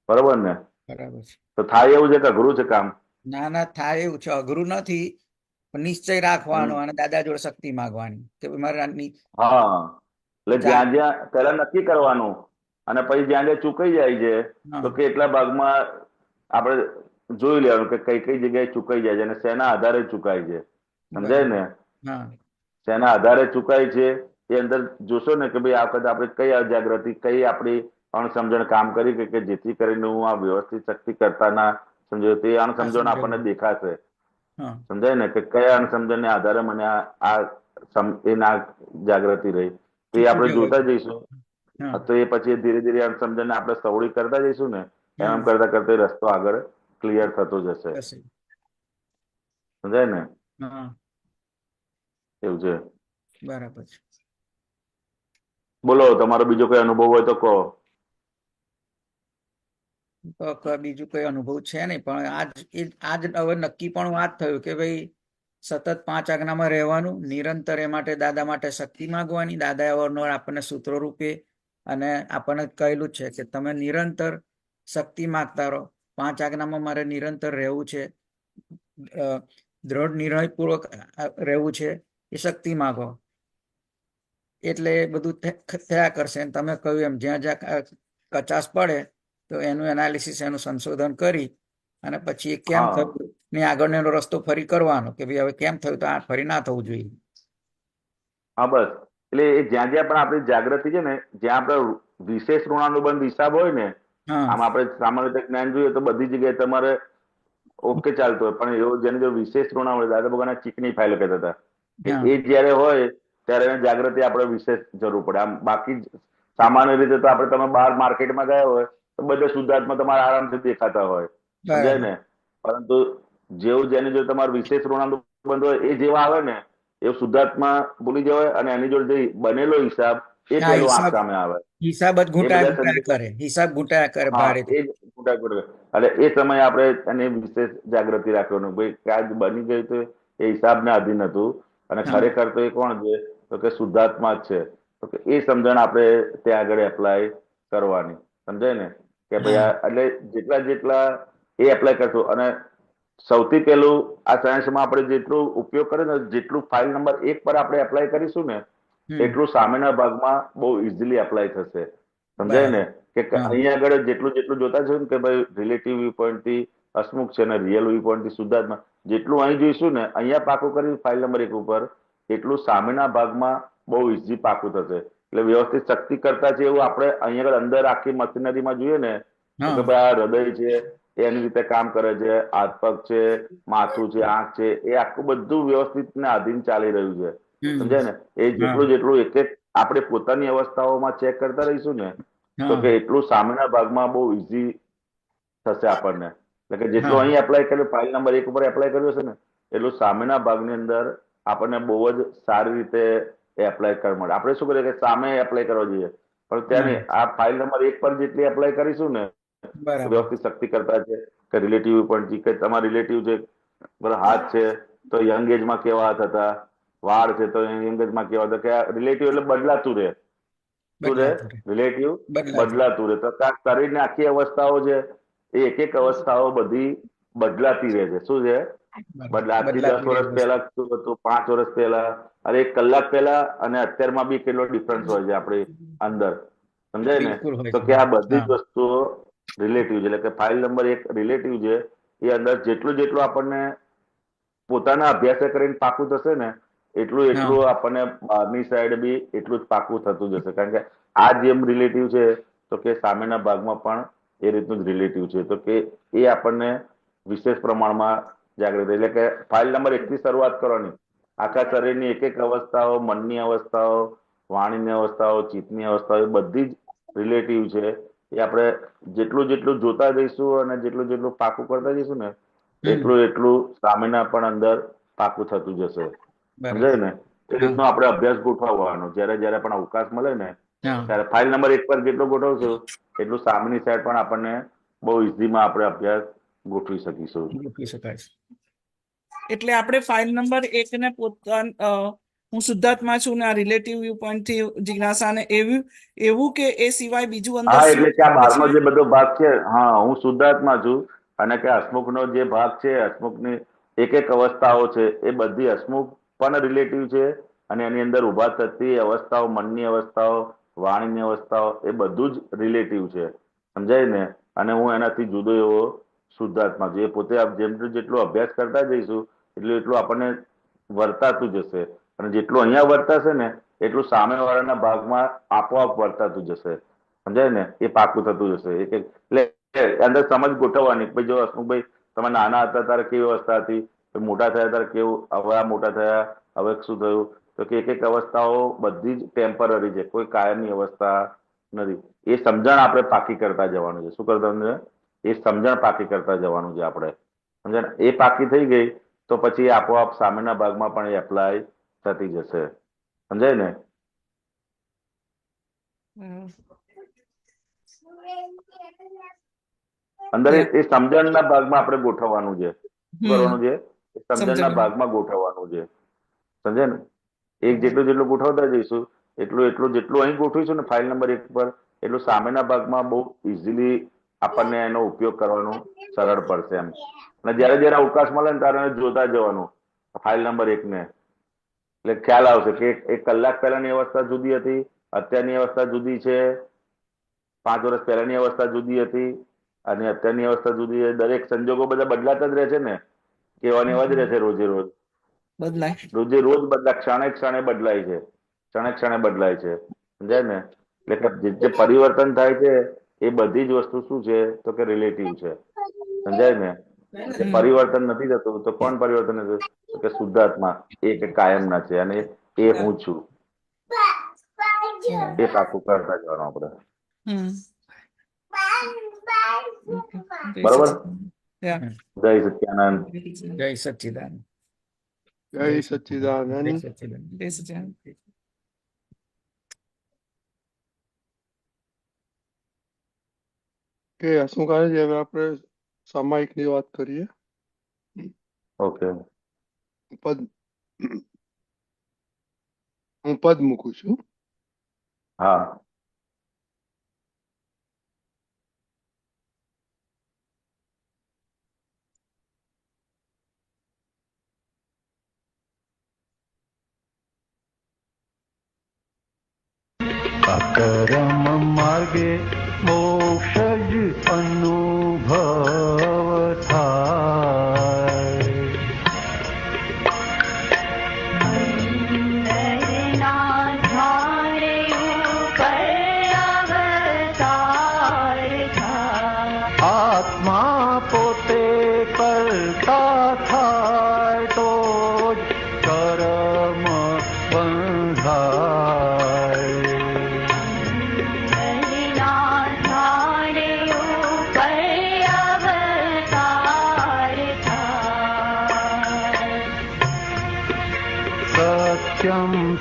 બરોબર ને? બરાબર છે. તો થાય એવું છે કે અઘરું છે કામ? ના થાય એવું છે, અઘરું નથી, પણ નિશ્ચય રાખવાનો અને દાદા જોડે શક્તિ માંગવાની કે ભાઈ મારે હા, એટલે જ્યાં જ્યાં પહેલા નક્કી કરવાનું અને પછી જ્યાં જ્યાં ચૂકાઈ જાય છે, તો કેટલા ભાગમાં આપણે જોઈ લેવાનું કે કઈ કઈ જગ્યાએ ચૂકાઈ જાય છે અને શેના આધારે ચૂકાય છે, સમજાય ને? શેના આધારે ચૂકાય છે એ અંદર જોશો ને કે ભાઈ આ વખતે આપણે કઈ અજાગૃતિ, કઈ આપણી અણસમજણ કામ કરી કે જેથી કરીને હું આ વ્યવસ્થિત શક્તિ કરતા ના સમજો, તે અણસમજણ આપણને દેખાશે, સમજાય ને? કે કયા અણસમજણ ને આધારે મને આ જાગૃતિ રહી, તો એ આપણે જોતા જઈશું. તો એ પછી ધીરે ધીરે અણસમજણ આપણે સવળી કરતા જઈશું ને, એમ કરતા કરતા રસ્તો આગળ ક્લિયર થતો જશે, સમજાય ને? એવું છે. બરાબર છે. બોલો, તમારો બીજો કોઈ અનુભવ હોય તો કહો. બીજું કોઈ અનુભવ છે નહીં, પણ આજ હવે નક્કી પણ વાત થયું કે ભાઈ સતત 5 આજ્ઞામાં રહેવાનું, નિરંતર એ માટે દાદા માટે શક્તિ માંગવાની. દાદા અવારનવાર આપણને સૂત્રો રૂપે અને આપણને કહેલું છે કે તમે નિરંતર શક્તિ માંગતા રહો. 5 આજ્ઞામાં મારે નિરંતર રહેવું છે, દ્રઢ નિર્ણયપૂર્વક રહેવું છે, એ શક્તિ માંગો એટલે બધું થયા કરશે. તમે કહ્યું એમ જ્યાં જ્યાં કચાશ પડે તો એનું એનાલિસિસ, એનું સંશોધન કરી અને પછી એ કેમ થયું ને આગળનો રસ્તો ફરી કરવાનો કે ભાઈ હવે કેમ થયું તો આ ફરી ના થવું જોઈએ. હા, બસ. એટલે એ જ્યાં જ્યાં પણ આપણી જાગૃતિ છે ને, જ્યાં આપણે વિશેષ ઋણાનુબંધ હિસાબ હોય ને, આમ આપણે સામાન્ય રીતે જ્ઞાન જોઈએ તો બધી જગ્યાએ તમારે ઓકે ચાલતું હોય, પણ એવો જેને જો વિશેષ ઋણ હોય, દાદા ભગવાન ચીકણી ફાઇલો કહેતા હતા કે એ જયારે હોય ત્યારે એને જાગૃતિ આપણે વિશેષ જરૂર પડે. આમ બાકી સામાન્ય રીતે તો આપણે તમે બહાર માર્કેટમાં ગયા હોય તો બધા શુદ્ધાત્મા તમારા આરામથી દેખાતા હોય, સમજાય ને? પરંતુ જેવું જેની જોડે તમારું વિશેષ ઋણાનુબંધ હોય એ જેવા આવે ને, એ શુદ્ધાત્મા ભૂલી જવાય અને એની જોડે જે બનેલો હિસાબ એ પેલો આંખ સામે આવે. હિસાબ જ ઘૂંટાયા કરે, હિસાબ ઘૂંટાયા કરે ભારે. એ જ ઘૂંટાયા કરે. એટલે એ સમયે આપણે એની વિશેષ જાગૃતિ રાખવાનું, ભાઈ કે આજ બની ગયું તો એ હિસાબને આધીન હતું અને ખરેખર તો એ કોણ છે, તો કે શુદ્ધાત્મા જ છે. તો કે એ સમજણ આપણે ત્યાં આગળ એપ્લાય કરવાની, સમજાય ને? કે ભાઈ એટલે જેટલા એ એપ્લાય કરશો, અને સૌથી પહેલું આ સાયન્સમાં આપણે જેટલું ઉપયોગ કરીએ ને, જેટલું ફાઇલ નંબર 1 પર આપણે એપ્લાય કરીશું ને, એટલું સામેના ભાગમાં બહુ ઇઝીલી એપ્લાય થશે, સમજાય ને? કે અહીંયા આગળ જેટલું જોતા છે ને કે ભાઈ રિલેટિવ વ્યૂ પોઈન્ટ થી હસમુખ છે ને રિયલ વ્યૂ પોઈન્ટ થી શુદ્ધાત્મા, જેટલું અહીં જોઈશું ને, અહીંયા પાકું કરી ફાઇલ નંબર 1 ઉપર, એટલું સામેના ભાગમાં બહુ ઇઝી પાકું થશે. એટલે વ્યવસ્થિત શક્તિ કરતા છે એવું આપણે અહીંયા આગળ અંદર આખી મશીનરીમાં જોઈએ ને, તો કે ભાઈ આ હૃદય છે એની રીતે કામ કરે છે, હાથ પગ છે, માથું છે, આંખ છે, એ આખું બધું વ્યવસ્થિત ને આધીન ચાલી રહ્યું છે, સમજાય ને? એ જેટલું એક એક આપણે પોતાની અવસ્થાઓમાં ચેક કરતા રહીશું ને, તો કે એટલું સામેના ભાગમાં બહુ ઈઝી થશે આપણને. એટલે કે જેટલું હા અહીં એપ્લાય કર્યું, ફાઇલ નંબર 1 ઉપર એપ્લાય કર્યું છે ને, એટલું સામેના ભાગની અંદર આપણને બહુ જ સારી રીતે એપ્લાય કરવા મળે. આપણે શું કરીએ કે સામે એપ્લાય કરવા જોઈએ, પણ ત્યાં હમ નહીં. આ ફાઇલ નંબર 1 પર જેટલી એપ્લાય કરીશું ને, બરાબર વ્યવસ્થિત શક્તિ કરતા છે કે રિલેટિવ પણ છે, કે તમારા રિલેટિવ છે, બરાબર, હાથ છે તો યંગ એજમાં કેવા હાથ હતા, વાળ છે તો યંગ એજમાં કેવા હતા, કે રિલેટિવ એટલે બદલાતું રહે. શું રહે? બદલાતું રહે રિલેટિવ બદલાતું બદલાતું રહે. તો આ શરીરની આખી અવસ્થાઓ છે, એ એક એક અવસ્થાઓ બધી બદલાતી રહે છે. શું છે? આજથી 10 બદલાતી રહે વર્ષ વસ્તુ. પહેલા શું હતું, 5 વર્ષ પહેલા, અરે 1 કલાક પહેલા અને અત્યારમાં બી કેટલો ડિફરન્સ હોય છે આપણી અંદર. સમજાય ને? બિલકુલ હોય તો છે. કે આ બધી હા જ વસ્તુઓ રિલેટિવ છે. એટલે કે ફાઇલ નંબર 1 રિલેટિવ છે. એ અંદર જેટલું જેટલું આપણને પોતાના અભ્યાસ કરીને પાકું થશે ને, એટલું હા એટલું આપણને બહારની સાઈડ બી એટલું જ પાકું થતું જશે. કારણ કે આ જેમ રિલેટિવ છે, તો કે સામેના ભાગમાં પણ એ રીતનું જ રિલેટિવ છે. તો કે એ આપણને વિશેષ પ્રમાણમાં જાગૃત, એટલે કે ફાઇલ નંબર 1 થી શરૂઆત કરવાની. આખા શરીરની એક એક અવસ્થાઓ, મનની અવસ્થાઓ, વાણીની અવસ્થાઓ, ચિત્તની અવસ્થાઓ, એ બધી જ રિલેટિવ છે. એ આપણે જેટલું જેટલું જોતા જઈશું અને જેટલું જેટલું પાકું કરતા જઈશું ને, હમ એટલું એટલું સામેના પણ અંદર પાકું થતું જશે. સમજાય બરાબર ને? એ હા રીતનો આપણે અભ્યાસ ગોઠવવાનો. જયારે જયારે પણ અવકાશ મળે ને, હા ત્યારે ફાઇલ નંબર 1 પર જેટલું ગોઠવશું, એટલું સામેની સાઈડ પણ આપણને બહુ ઇઝીમાં આપણે અભ્યાસ ગોઠવી શકીશું. મૂકી શકાય છે. એટલે આપણે ફાઇલ નંબર 1 ને હું શુદ્ધાત્મા છું ને આ રિલેટિવ વ્યૂ પોઈન્ટ થી જિજ્ઞાસાને એવું એવું કે એ સિવાય બીજું અંદર હા, શું એટલે કે આ આવે બહારનો છે? જે બધો ભાગ છે, હા, હું શુદ્ધાત્મા છું. અને કે હસમુખનો જે ભાગ છે, હસમુખની એક એક અવસ્થાઓ છે, એ બધી હસમુખ પણ રિલેટિવ છે. અને એની અંદર ઉભા થતી અવસ્થાઓ, મનની અવસ્થાઓ, વાણીની અવસ્થાઓ, એ બધું જ રિલેટિવ છે. સમજાય ને? અને હું એનાથી જુદો એવો શુદ્ધાત્મા છું. એ પોતે જેમ જેટલું અભ્યાસ કરતા જઈશું, એટલું એટલું આપણને વર્તાતું જશે. અને જેટલું અહીંયા વર્તાશે ને, એટલું સામેવાળાના ભાગમાં આપોઆપ વર્તાતું જશે. સમજાય ને? એ પાકું થતું જશે. એટલે અંદર સમજ ગોઠવવાની. ભાઈ જો હસમુખભાઈ, તમે નાના હતા ત્યારે કેવી અવસ્થા હતી, મોટા થયા ત્યારે કેવું, હવે આ મોટા થયા હવે શું થયું? તો કે એક એક અવસ્થાઓ બધી જ ટેમ્પરરી છે, કોઈ કાયમની અવસ્થા નથી. એ સમજણ આપણે પાકી કરતા જવાનું છે. શું કરતા છે? એ સમજણ પાકી કરતા જવાનું છે આપણે. સમજણ? એ પાકી થઈ ગઈ તો પછી આપોઆપ સામેના ભાગમાં પણ એ એપ્લાય થતી જશે. સમજાય ને? અંદર એ સમજણના ભાગમાં આપણે ગોઠવવાનું છે. શું કરવાનું છે? એ સમજણના સમજણ ભાગમાં ગોઠવવાનું છે. સમજે ને? એક જેટલું જેટલું ગોઠવતા જઈશું, એટલું એટલું જેટલું અહીં ગોઠવીશું ને ફાઇલ નંબર 1 પર, એટલું સામેના ભાગમાં બહુ ઇઝીલી આપણને એનો ઉપયોગ કરવાનું સરળ પડશે એમ. અને જયારે જયારે અવકાશ મળે ને, ત્યારે એને જોતા જવાનું ફાઇલ નંબર 1 ને. એટલે ખ્યાલ આવશે કે 1 કલાક પહેલાની અવસ્થા જુદી હતી, અત્યારની અવસ્થા જુદી છે, 5 વર્ષ પહેલાની અવસ્થા જુદી હતી અને અત્યારની અવસ્થા જુદી છે. દરેક સંજોગો બધા બદલાતા જ રહે છે ને, કહેવાની એવા જ રહે છે. રોજે રોજ બદલાય. રોજે રોજ બદલાય, ક્ષણે ક્ષણે બદલાય છે, ક્ષણે ક્ષણે બદલાય છે. સમજાય ને? એટલે કે જે પરિવર્તન થાય છે, એ બધી જ વસ્તુ શું છે? તો કે રિલેટિવ છે. સમજાય ને? જે પરિવર્તન નથી થતું, તો કોણ પરિવર્તન નથી થતું? તો કે શુદ્ધાત્મા, એ કે કાયમના છે. અને એ હું છું. એ પાકું કરતા જવાનું આપણે. બરોબર? જય સચ્ચિદાનંદ. જય સચ્ચિદાનંદ. જય જય સચ્ચિદાનંદ. સચ્ચિદાનંદ. જય સચ્ચિદાનંદ. કે હસમુખ આનંદજી, હવે આપણે સામાયિકની વાત કરીએ. ઓકે. પદ હું પદ મૂકું છું. હા. અકરમ માર્ગે મોક્ષ જ અનુભવ થાય. આત્મા પોતે કરતા થાય તો જ કર્મ બંધાય.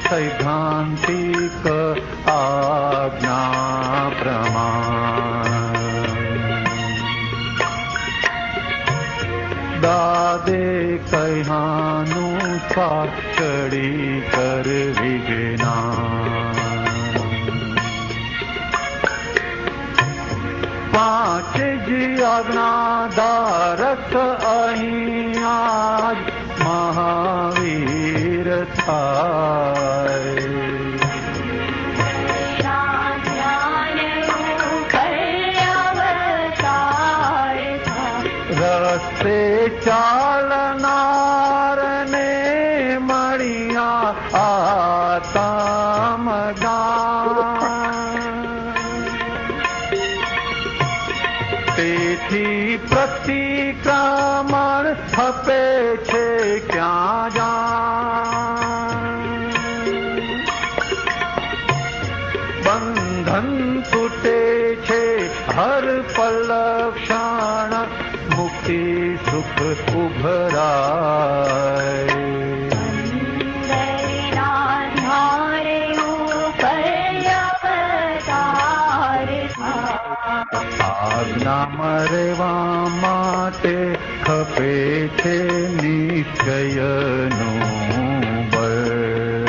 सैद्धांतिक आज्ञा प्रमाण दादे कह्यानुसार चढ़ी कर विज्ञान પાંચ જ આજ્ઞાધારક અહીં આજ મહાવીર થાય રસ્તે ચાલનાર ને મળ્યા આત્મદાન તેથી પ્રતિક્રમણ થપે છે ક્યાં જાણ બંધન તૂટે છે હર પલ ક્ષણ મુક્તિ સુખ ઉભરાય આજ્ઞામાં રહેવા માટે ખપે છે નિશ્ચયનું બળ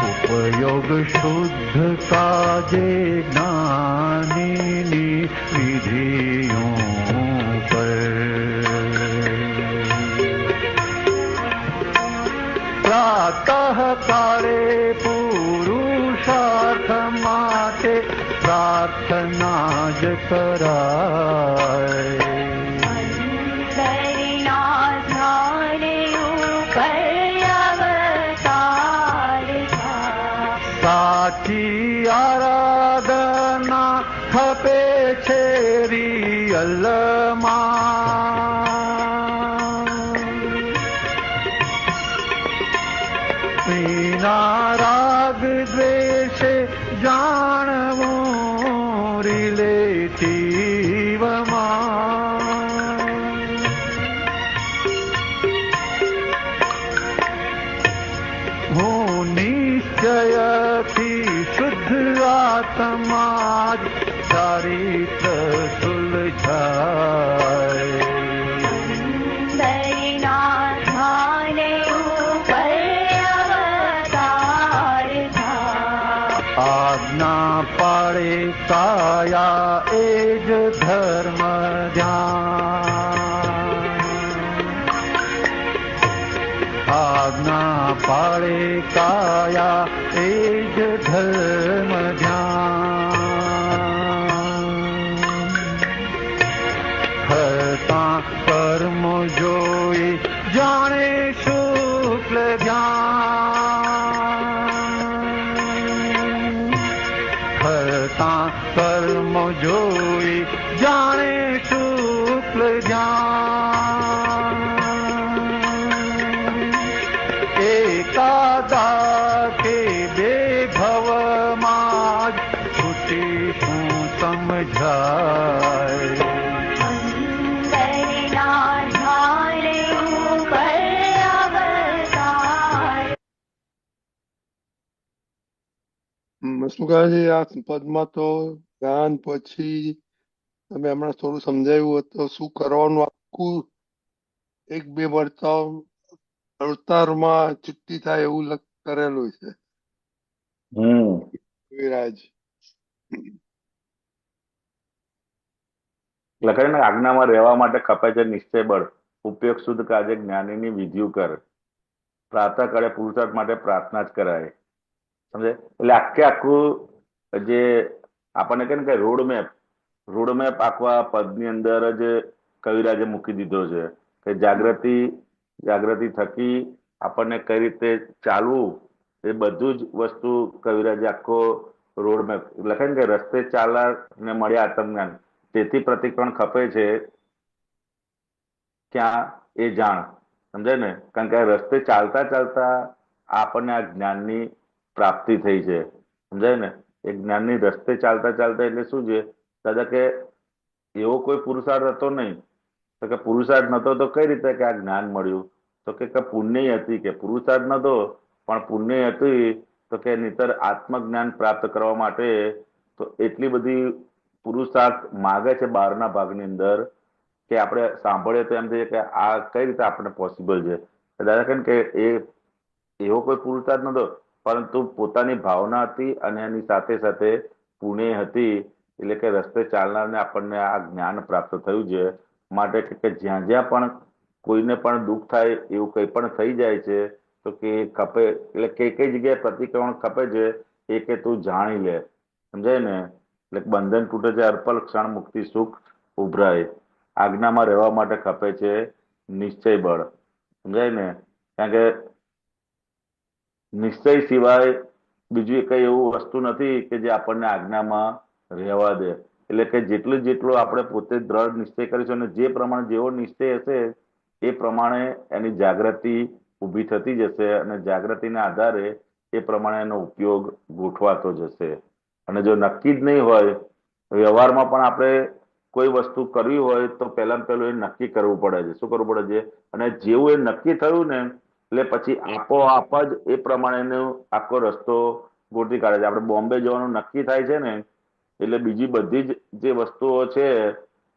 ઉપયોગ શુદ્ધ કાજે જ્ઞાનીની વિધિઓ પ્રાતઃ કાળે પુરુષાર્થ માટે પ્રાર્થના જ કરાય સાચી આરાધના ખપે છે રિયલમાં વિના રાગ દ્વેષે જાણવું રિલેટિવમાં હું નિશ્ચયથી શુદ્ધ આત્મા જ ચારિત્ર સુલઝાય આજ્ઞા પાળે કાયા એ જ ધર્મ ધ્યાન આજ્ઞા પાળે કાયા એ જ ધર્મ ધ્યાન કરતા કર્મો જોઈ જાણે શુક્લ ધ્યાન કરતા કર્મો જોઈ જાણે શુક્લ ધ્યાન એકાદા કે બે ભવમાં જ છૂટી શું સમજાય શું કહે છે આ પદમાં તો જ્ઞાન પછી તમે હમણાં થોડું સમજાવ્યું હતું શું કરવાનું આખું એક બે અવતારમાં ચુક્તિ થાય એવું કરેલું છે વિરાજ લખાય ને આજ્ઞામાં રહેવા માટે ખપે છે નિશ્ચય બળ ઉપયોગ શુદ્ધ કાજે જ્ઞાનીની વિધિઓ કર પ્રાતઃ કાળે પુરુષાર્થ માટે પ્રાર્થના જ કરાય સમજે એટલે આખું જે આપણને કહે ને કે રોડ મેપ આખા પદની અંદર જ કવિરાજે મૂકી દીધો છે કે જાગૃતિ થકી આપણને કઈ રીતે ચાલવું એ બધું જ વસ્તુ કવિરાજે આખો રોડ મેપ લખાય ને કે રસ્તે ચાલનાર ને મળ્યા આત્મજ્ઞાન તેથી પ્રતિક્રમણ ખપે છે ક્યાં એ જાણ સમજાય ને કારણ કે રસ્તે ચાલતા ચાલતા આપણને આ જ્ઞાનની પ્રાપ્તિ થઈ છે સમજાય ને એ જ્ઞાનની રસ્તે ચાલતા ચાલતા એટલે શું છે દાદા કે એવો કોઈ પુરુષાર્થ હતો નહીં તો કે પુરુષાર્થ નતો તો કઈ રીતે કે આ જ્ઞાન મળ્યું તો કે પુણ્ય હતી, કે પુરુષાર્થ નતો પણ પુણ્ય હતી, તો કે નહીતર આત્મજ્ઞાન પ્રાપ્ત કરવા માટે તો એટલી બધી પુરુષાર્થ માગે છે બહારના ભાગની અંદર કે આપણે સાંભળીએ તો એમ થઈએ કે આ કઈ રીતે આપણે પોસિબલ છે. દાદા કહે કે એવો કોઈ પુરુષાર્થ નતો, પરંતુ પોતાની ભાવના હતી અને એની સાથે સાથે પુણ્ય હતી, એટલે કે રસ્તે ચાલનારને આપણને આ જ્ઞાન પ્રાપ્ત થયું છે. માટે કે જ્યાં જ્યાં પણ કોઈને પણ દુઃખ થાય એવું કંઈ પણ થઈ જાય છે તો કે ખપે, એટલે કઈ જગ્યાએ પ્રતિક્રમણ ખપે છે એ કે તું જાણી લે, સમજાય ને. એટલે બંધન તૂટે છે અર્પલ ક્ષણ મુક્તિ સુખ ઉભરાય. આજ્ઞામાં રહેવા માટે ખપે છે નિશ્ચય બળ, સમજાય ને. કારણ કે નિશ્ચય સિવાય બીજું કઈ એવું વસ્તુ નથી કે જે આપણને આજ્ઞામાં રહેવા દે. એટલે કે જેટલું આપણે પોતે દ્રઢ નિશ્ચય કરીશું અને જે પ્રમાણે જેવો નિશ્ચય હશે એ પ્રમાણે એની જાગૃતિ ઊભી થતી જશે અને જાગૃતિના આધારે એ પ્રમાણે એનો ઉપયોગ ગોઠવાતો જશે. અને જો નક્કી જ નહીં હોય, વ્યવહારમાં પણ આપણે કોઈ વસ્તુ કરવી હોય તો પહેલા પહેલું એ નક્કી કરવું પડે છે. શું કરવું પડે છે? અને જેવું એ નક્કી થયું ને એટલે પછી આપોઆપ જ એ પ્રમાણેનો આખો રસ્તો ગોઠવી કાઢે છે. આપણે બોમ્બે જવાનું નક્કી થાય છે ને એટલે બીજી બધી જ જે વસ્તુઓ છે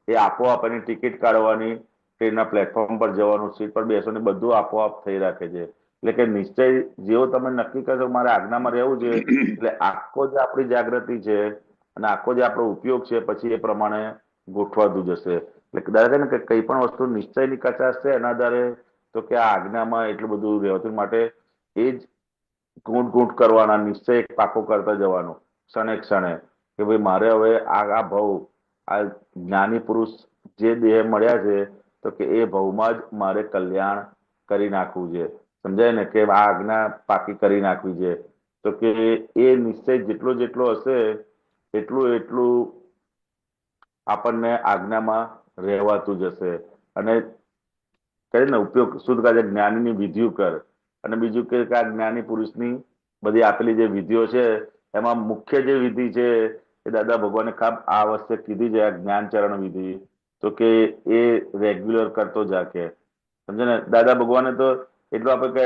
એ આપોઆપ એની ટિકિટ કાઢવાની, ટ્રેનના પ્લેટફોર્મ પર જવાનું, સીટ પર બેસવાનું, બધું આપોઆપ થઈ રાખે છે. એટલે કે નિશ્ચય જેવો તમે નક્કી કરશો મારે આજ્ઞામાં રહેવું છે, એટલે આખો જે આપણી જાગૃતિ છે અને આખો જે આપણો ઉપયોગ છે પછી એ પ્રમાણે ગોઠવાતું જશે. એટલે દાદા ને કે કઈ પણ વસ્તુ નિશ્ચયની કચાશ છે એના આધારે તો કે આ આજ્ઞામાં એટલું બધું રહેતું માટે એ જ ગૂંટ કરવાના, નિશ્ચય પાકો કરતા જવાનો ક્ષણે ક્ષણે કે ભાઈ મારે હવે આ ભવ, આ જ્ઞાની પુરુષ જે દેહ મળ્યા છે તો કે એ ભવમાં જ મારે કલ્યાણ કરી નાખવું છે, સમજાય ને. કે આ આજ્ઞા પાકી કરી નાખવી છે તો કે એ નિશ્ચય જેટલો હશે એટલું આપણને આજ્ઞામાં રહેવાતું જશે. અને કહે ને ઉપયોગ શુદ્ધ કાજે જ્ઞાનીની વિધિઓ કર. અને બીજું કે આ જ્ઞાની પુરુષની બધી આપેલી જે વિધિઓ છે એમાં મુખ્ય જે વિધિ છે એ દાદા ભગવાને ખાસ આવશ્યક કીધી છે, આ જ્ઞાનચરણ વિધિ, તો કે એ રેગ્યુલર કરતો જા કે, સમજે ને. દાદા ભગવાને તો એટલું આપણે કહે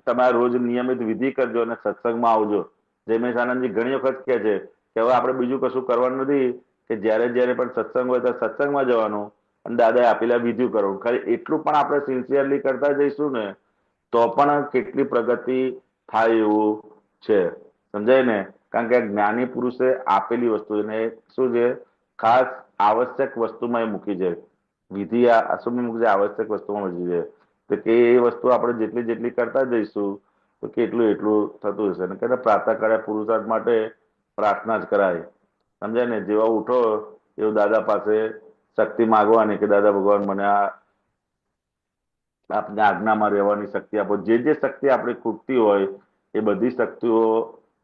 તમારે રોજ નિયમિત વિધિ કરજો અને સત્સંગમાં આવજો. જયમેશ આનંદજી ઘણી વખત કહે છે કે હવે આપણે બીજું કશું કરવાનું નથી, કે જ્યારે પણ સત્સંગ હોય તો સત્સંગમાં જવાનું અને દાદાએ આપેલા વિધિ કરવાનું. ખાલી એટલું પણ આપણે સિન્સિયરલી કરતા જઈશું ને તો પણ કેટલી પ્રગતિ થાય એવું છે, સમજાય ને. કારણ કે જ્ઞાની પુરુષે આપેલી વસ્તુ ને શું છે, ખાસ આવશ્યક વસ્તુમાં એ મૂકી છે વિધિ, અશુભ મૂકી છે, આવશ્યક વસ્તુમાં મૂકી છે. તો કે એ વસ્તુ આપણે જેટલી કરતા જઈશું તો કેટલું એટલું થતું હશે. અને કે પ્રાતઃકાળે પુરુષાર્થ માટે પ્રાર્થના જ કરાય, સમજાય ને. જેવા ઉઠો એવું દાદા પાસે શક્તિ માગવાની કે દાદા ભગવાન મને આપને આજ્ઞામાં રહેવાની શક્તિ આપો. જે શક્તિ આપણી ખૂટતી હોય એ બધી શક્તિઓ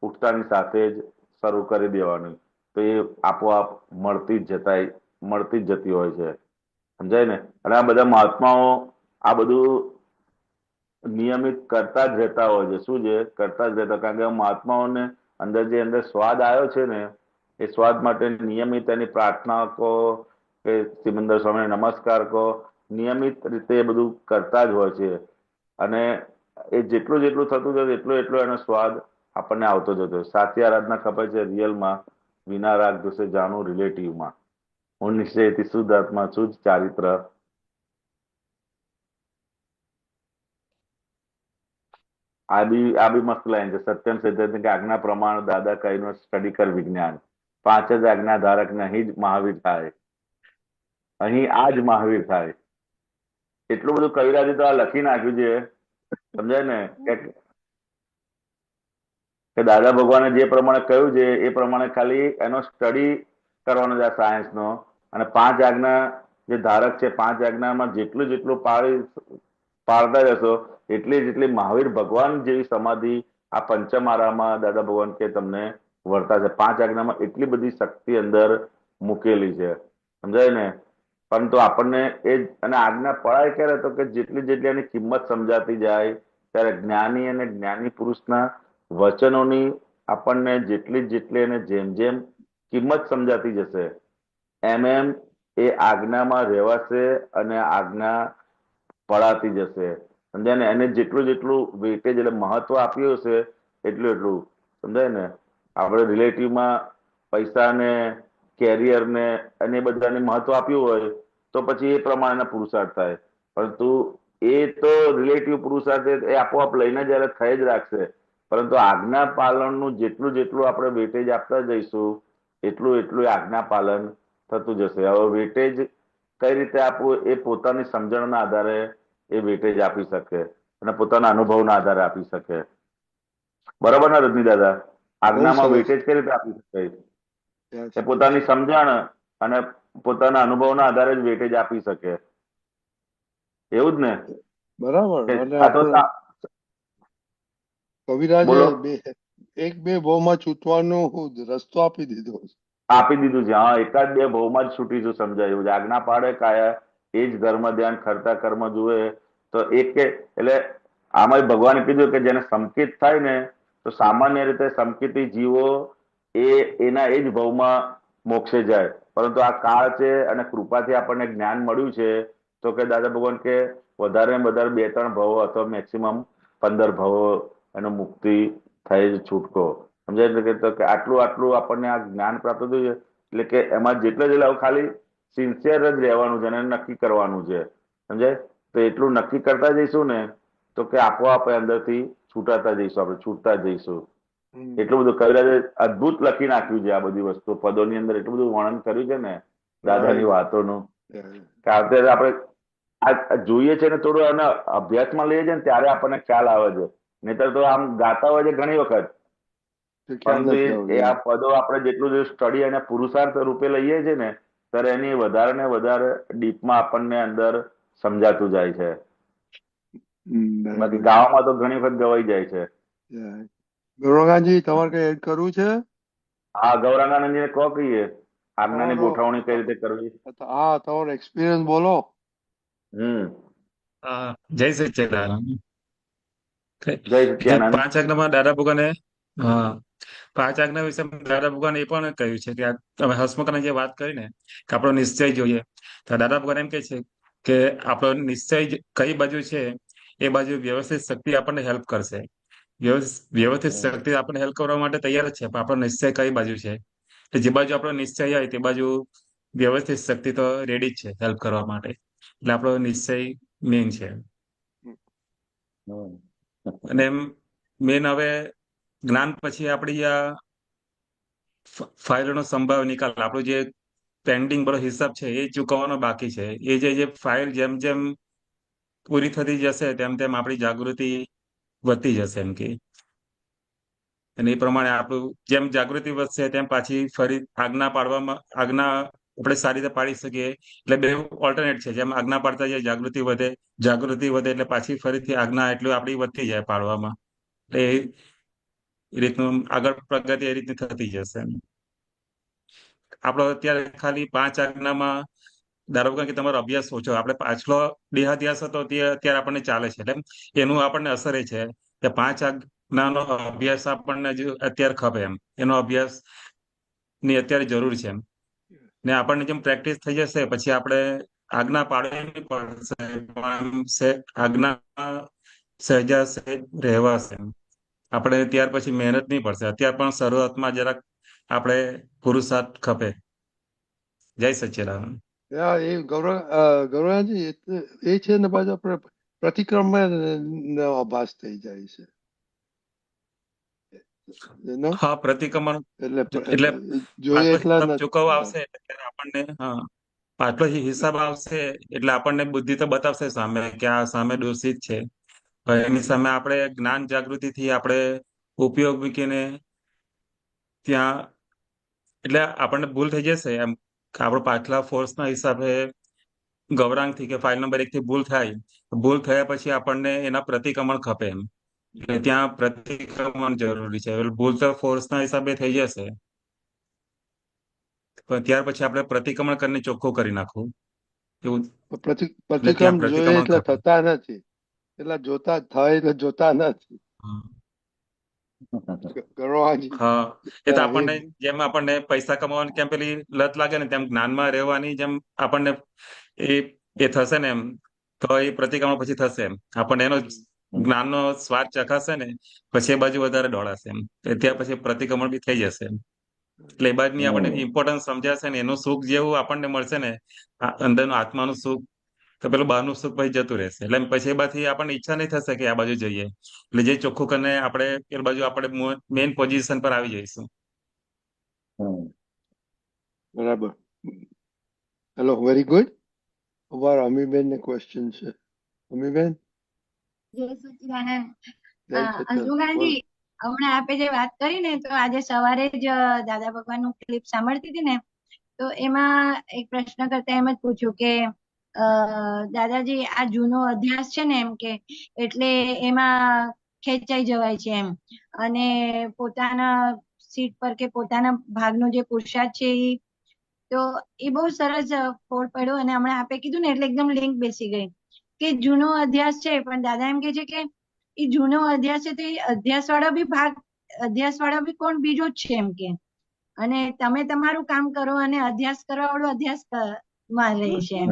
ઉઠતાની સાથે જ શરૂ કરી દેવાની, તો એ આપોઆપ મળતી જ જતી હોય છે, સમજાય ને. અને આ બધા મહાત્માઓ આ બધું નિયમિત કરતા જ રહેતા હોય છે. શું છે? કરતા જ રહેતા. કારણ કે મહાત્માઓને અંદર સ્વાદ આવ્યો છે ને એ સ્વાદ માટે નિયમિત એની પ્રાર્થના કહો કે સિમંદર સ્વામીને નમસ્કાર કહો, નિયમિત રીતે એ બધું કરતા જ હોય છે. અને એ જેટલું થતું જશે એટલો એનો સ્વાદ આપણને આવતો જતો. સાચી આરાધના ખપે છે રિયલમાં, વિના રાગ દોષે જાણું રિલેટિવમાં. હું નિશ્ચયથી શુદ્ધ આત્મા છું જ ચારિત્ર. આ બી મસ્ત લાઈન છે. સત્યમ સિદ્ધાંત કે આજ્ઞા પ્રમાણ દાદા કહીનો સ્ટડી કર વિજ્ઞાન. 5 જ આજ્ઞા ધારક ને અહીં જ મહાવીર થાય, અહીં આ જ મહાવીર થાય. એટલું બધું કવિરાજે તો આ લખી નાખ્યું છે, સમજાય ને. કે દાદા ભગવાને જે પ્રમાણે કહ્યું છે એ પ્રમાણે ખાલી એનો સ્ટડી કરવાનો છે આ સાયન્સનો. અને 5 આજ્ઞા જે ધારક છે, 5 આજ્ઞામાં જેટલું પાળતા જશો જેટલી મહાવીર ભગવાન જેવી સમાધિ આ પંચમારામાં દાદા ભગવાન કે તમને વર્તા છે. 5 આજ્ઞામાં એટલી બધી શક્તિ અંદર મૂકેલી છે, સમજાય ને. પરંતુ આપણને એ અને આજ્ઞા પડાય ક્યારે તો કે જેટલી એની કિંમત સમજાતી જાય ત્યારે જ્ઞાની અને જ્ઞાની પુરુષના વચનોની આપણને જેટલી અને જેમ કિંમત સમજાતી જશે એમ એ આજ્ઞામાં રહેવાશે અને આજ્ઞા પડાતી જશે. સમજાય ને? એને જેટલું જેટલું વેટેજ એટલે મહત્વ આપ્યું હશે એટલું એટલું, સમજાય ને? આપણે રિલેટિવમાં પૈસાને, કેરિયરને અને એ બધાને મહત્વ આપ્યું હોય તો પછી એ પ્રમાણેના પુરુષાર્થ થાય. પરંતુ એ તો રિલેટિવ પુરુષાર્થ એ આપોઆપ લઈને જયારે થઈ જ રાખશે. પરંતુ આજ્ઞા પાલનનું જેટલું જેટલું આપણે વેટેજ આપતા જઈશું એટલું એટલું આજ્ઞા પાલન થતું જશે. હવે વેટેજ કઈ રીતે આપવું એ પોતાની સમજણના આધારે એ વેટેજ આપી શકે અને પોતાના અનુભવના આધારે આપી શકે. બરાબર ને રજની દાદા? બહુ આજ્ઞામાં સરસ. વેટેજ કઈ રીતે આપી શકાય? Yes, એ પોતાની સમજણ અને પોતાના અનુભવના આધારે જ વેટેજ આપી શકે. એવું જ ને? બરાબર. કે અને આ તો આપણે કવિરાજે બોલો. એક બે ભાવમાં છૂટવાનો રસ્તો આપી દીધો છે. આપી દીધું છે. હા, એકાદ બે ભાવમાં જ છૂટીશું, સમજાયું છે. આજ્ઞા પાડે કાયા એ જ ધર્મ ધ્યાન ખરતા કર્મ જુએ. તો એક કે એટલે આમાં ભગવાને કીધું કે જેને સંકિત થાય ને તો સામાન્ય રીતે સંકિતી જીવો એના એ જ ભાવમાં મોક્ષે જાય. પરંતુ આ કાળ છે અને કૃપાથી આપણને જ્ઞાન મળ્યું છે તો કે દાદા ભગવાન કે વધારે ને વધારે 2-3 ભાવો અથવા મેક્સિમમ 15 ભાવો એનો મુક્તિ થઈ જ છૂટકો, સમજાય? એટલે કે આટલું આટલું આપણને આ જ્ઞાન પ્રાપ્ત થયું છે. એટલે કે એમાં જેટલે જેટલા ખાલી સિન્સિયર જ રહેવાનું છે અને નક્કી કરવાનું છે, સમજાય? તો એટલું નક્કી કરતા જઈશું ને તો કે આપોઆપ અંદરથી છૂટાતા જઈશું, આપણે છૂટતા જઈશું. એટલું બધું કવિરાજે અદભુત લખી નાખ્યું છે આ બધી વસ્તુ. પદોની અંદર એટલું બધું વર્ણન કર્યું છે ને દાદાની વાતોનું કે અત્યારે આપણે આ જોઈએ છે ને થોડું એને અભ્યાસમાં લઈએ છે ને ત્યારે આપણને ખ્યાલ આવે છે. નહીતર તો આમ ગાતા હોય છે ઘણી વખત, પરંતુ એ આ પદો આપણે જેટલું સ્ટડી અને પુરુષાર્થ રૂપે લઈએ છીએ ને ત્યારે એની વધારે ને વધારે ડીપમાં આપણને અંદર સમજાતું જાય છે. બાકી ગાવામાં તો ઘણી વખત ગવાઈ જાય છે. ગૌરંગાજી, તમારે કઈ એડ કરવું છે? હા, ગૌરાંગાનંદજીને કહો કહીએ આજ્ઞાની ગોઠવણી કઈ રીતે કરવી. હા, તમારો એક્સપિરિયન્સ બોલો. જય સચ્ચિદાનંદ. જય સચ્ચિદાનંદ. 5 આજ્ઞામાં દાદા ભગવાને 5 આજ્ઞા વિશે દાદા ભગવાને એ પણ કહ્યું છે કે તમે હસમુખને જે વાત કરી ને કે આપણો નિશ્ચય જોઈએ, તો દાદા ભગવાન એમ કહે છે કે આપણો નિશ્ચય કઈ બાજુ છે એ બાજુ વ્યવસ્થિત શક્તિ આપણને હેલ્પ કરશે. વ્યવસ્થિત શક્તિ આપણને હેલ્પ કરવા માટે તૈયાર જ છે, પણ આપણો નિશ્ચય કઈ બાજુ છે, જે બાજુ આપણો નિશ્ચય હોય તે બાજુ વ્યવસ્થિત શક્તિ તો રેડી જ છે હેલ્પ કરવા માટે. એટલે આપણો નિશ્ચય મેન છે. અને મેન હવે જ્ઞાન પછી આપણી આ ફાઇલોનો સંભાવ નિકાલ, આપણું જે પેન્ડિંગ બધો હિસાબ છે એ ચૂકવવાનો બાકી છે. એ જે ફાઇલ જેમ જેમ પૂરી થતી જશે તેમ તેમ આપણી જાગૃતિ વધતી જશે એમ કે. અને એ પ્રમાણે આપણું જેમ જાગૃતિ વધશે તેમ પાછી ફરી આજ્ઞા આપણે સારી રીતે પાડી શકીએ. એટલે બે ઓલ્ટરનેટ છે, જેમ આજ્ઞા પાડતા જાય જાગૃતિ વધે એટલે પાછી ફરીથી આજ્ઞા એટલું આપણી વધતી જાય પાડવામાં. એટલે એ રીતનું આગળ પ્રગતિ એ રીતની થતી જશે. આપણો અત્યારે ખાલી 5 આજ્ઞામાં ધારો કે તમારો અભ્યાસ ઓછો, આપણે પાછલો દેહાધ્યાસ હતો તે અત્યારે આપણને ચાલે છે, એટલે એનું આપણને અસર એ છે કે 5 આજ્ઞાનો અભ્યાસ આપણને અત્યારે ખપે એમ, એનો અભ્યાસ ની અત્યારે જરૂર છે એમ. ને આપણને જેમ પ્રેક્ટિસ થઈ જશે પછી આપણે આજ્ઞા પાડવી પડશે, આજ્ઞા સહેજા સહેજ રહેવાશે એમ. આપણે ત્યાર પછી મહેનત નહીં પડશે. અત્યારે પણ શરૂઆતમાં જરાક આપણે પુરુષાર્થ ખપે. જય સચ્ચિદાનંદ. એ ગૌરવજી એ છે ને પાછું આપણે પ્રતિક્રમણ અભાસ થઈ જાય છે. હા, પ્રતિક્રમણ એટલે જોઈએ એટલા ચૂકવવા આવશે ત્યારે આપણને પાછલો હિસાબ આવશે એટલે આપણને બુદ્ધિ તો બતાવશે સામે કે આ સામે દોષિત છે. એની સામે આપણે જ્ઞાન જાગૃતિથી આપણે ઉપયોગ મૂકીને ત્યાં એટલે આપણને ભૂલ થઈ જશે એમ. આપણો પાછલા ફોર્સના હિસાબે ગૌરાંગથી કે ફાઇલ નંબર 1 થી ભૂલ થયા પછી આપણને એના પ્રતિક્રમણ ખપે એમ. એટલે ત્યાં પ્રતિક્રમણ જરૂરી છે. ભૂલ તો ફોર્સના હિસાબે થઈ જશે પણ ત્યાર પછી આપણે પ્રતિક્રમણ કરીને ચોખ્ખું કરી નાખવું એવું. પ્રતિક્રમણ જોઈએ એટલે થતા નથી, એટલે જોતા થાય એટલે જોતા નથી. હા, એ તો આપણને જેમ આપણને પૈસા કમાવાની કેમ પેલી લત લાગે ને તેમ જ્ઞાનમાં રહેવાની જેમ આપણને એ થશે ને એમ તો એ પ્રતિક્રમણ પછી થશે એમ. આપણને એનો જ્ઞાનનો સ્વાદ ચખાશે ને પછી એ બાજુ વધારે દોડાશે એમ. ત્યાં પછી પ્રતિક્રમણ બી થઈ જશે એમ. એટલે એ બાજુની આપણને ઇમ્પોર્ટન્સ સમજાશે ને એનું સુખ જેવું આપણને મળશે ને, અંદરનું આત્માનું સુખ, તો પેલું બહારનું સુખ પછી જતું રહેશે. એટલે પછી એ બાજુથી આપણને ઈચ્છા નહીં થશે કે આ બાજુ જઈએ. એટલે જે ચોખ્ખું કરીને આપણે એ બાજુ આપણે મેઇન પોઝિશન પર આવી જઈશું. બરાબર. Hello, very good. અમારા અમીબેન ને ક્વેશ્ચન છે. અમીબેન, જય સચ્ચિદાનંદ. જય સચ્ચિદાનંદ. હસમુખાજી, હમણાં આપે જે વાત કરી ને, તો આજે સવારે જ દાદા ભગવાનનું ક્લિપ સાંભળતી હતી ને, તો એમાં એક પ્રશ્ન કરતા એમ જ પૂછ્યું કે દાદાજી આ જૂનો અભ્યાસ છે ને, એમ કે એટલે એમાં ખેંચાઈ જવાય છે એમ, અને પોતાના સીટ પર કે પોતાના ભાગનો જે પુરુષાર્થ છે તો એ બહુ સરસ ફોડ પડ્યો. અને હમણાં આપે કીધું ને એટલે એકદમ લિંક બેસી ગઈ કે જૂનો અધ્યાસ છે, પણ દાદા એમ કે છે કે એ જૂનો અધ્યાસ છે તો એ અધ્યાસ વાળો બી કોણ બીજો જ છે એમ કે, અને તમે તમારું કામ કરો અને અધ્યાસ કરવા વાળો અધ્યાસ માં રહે છે એમ.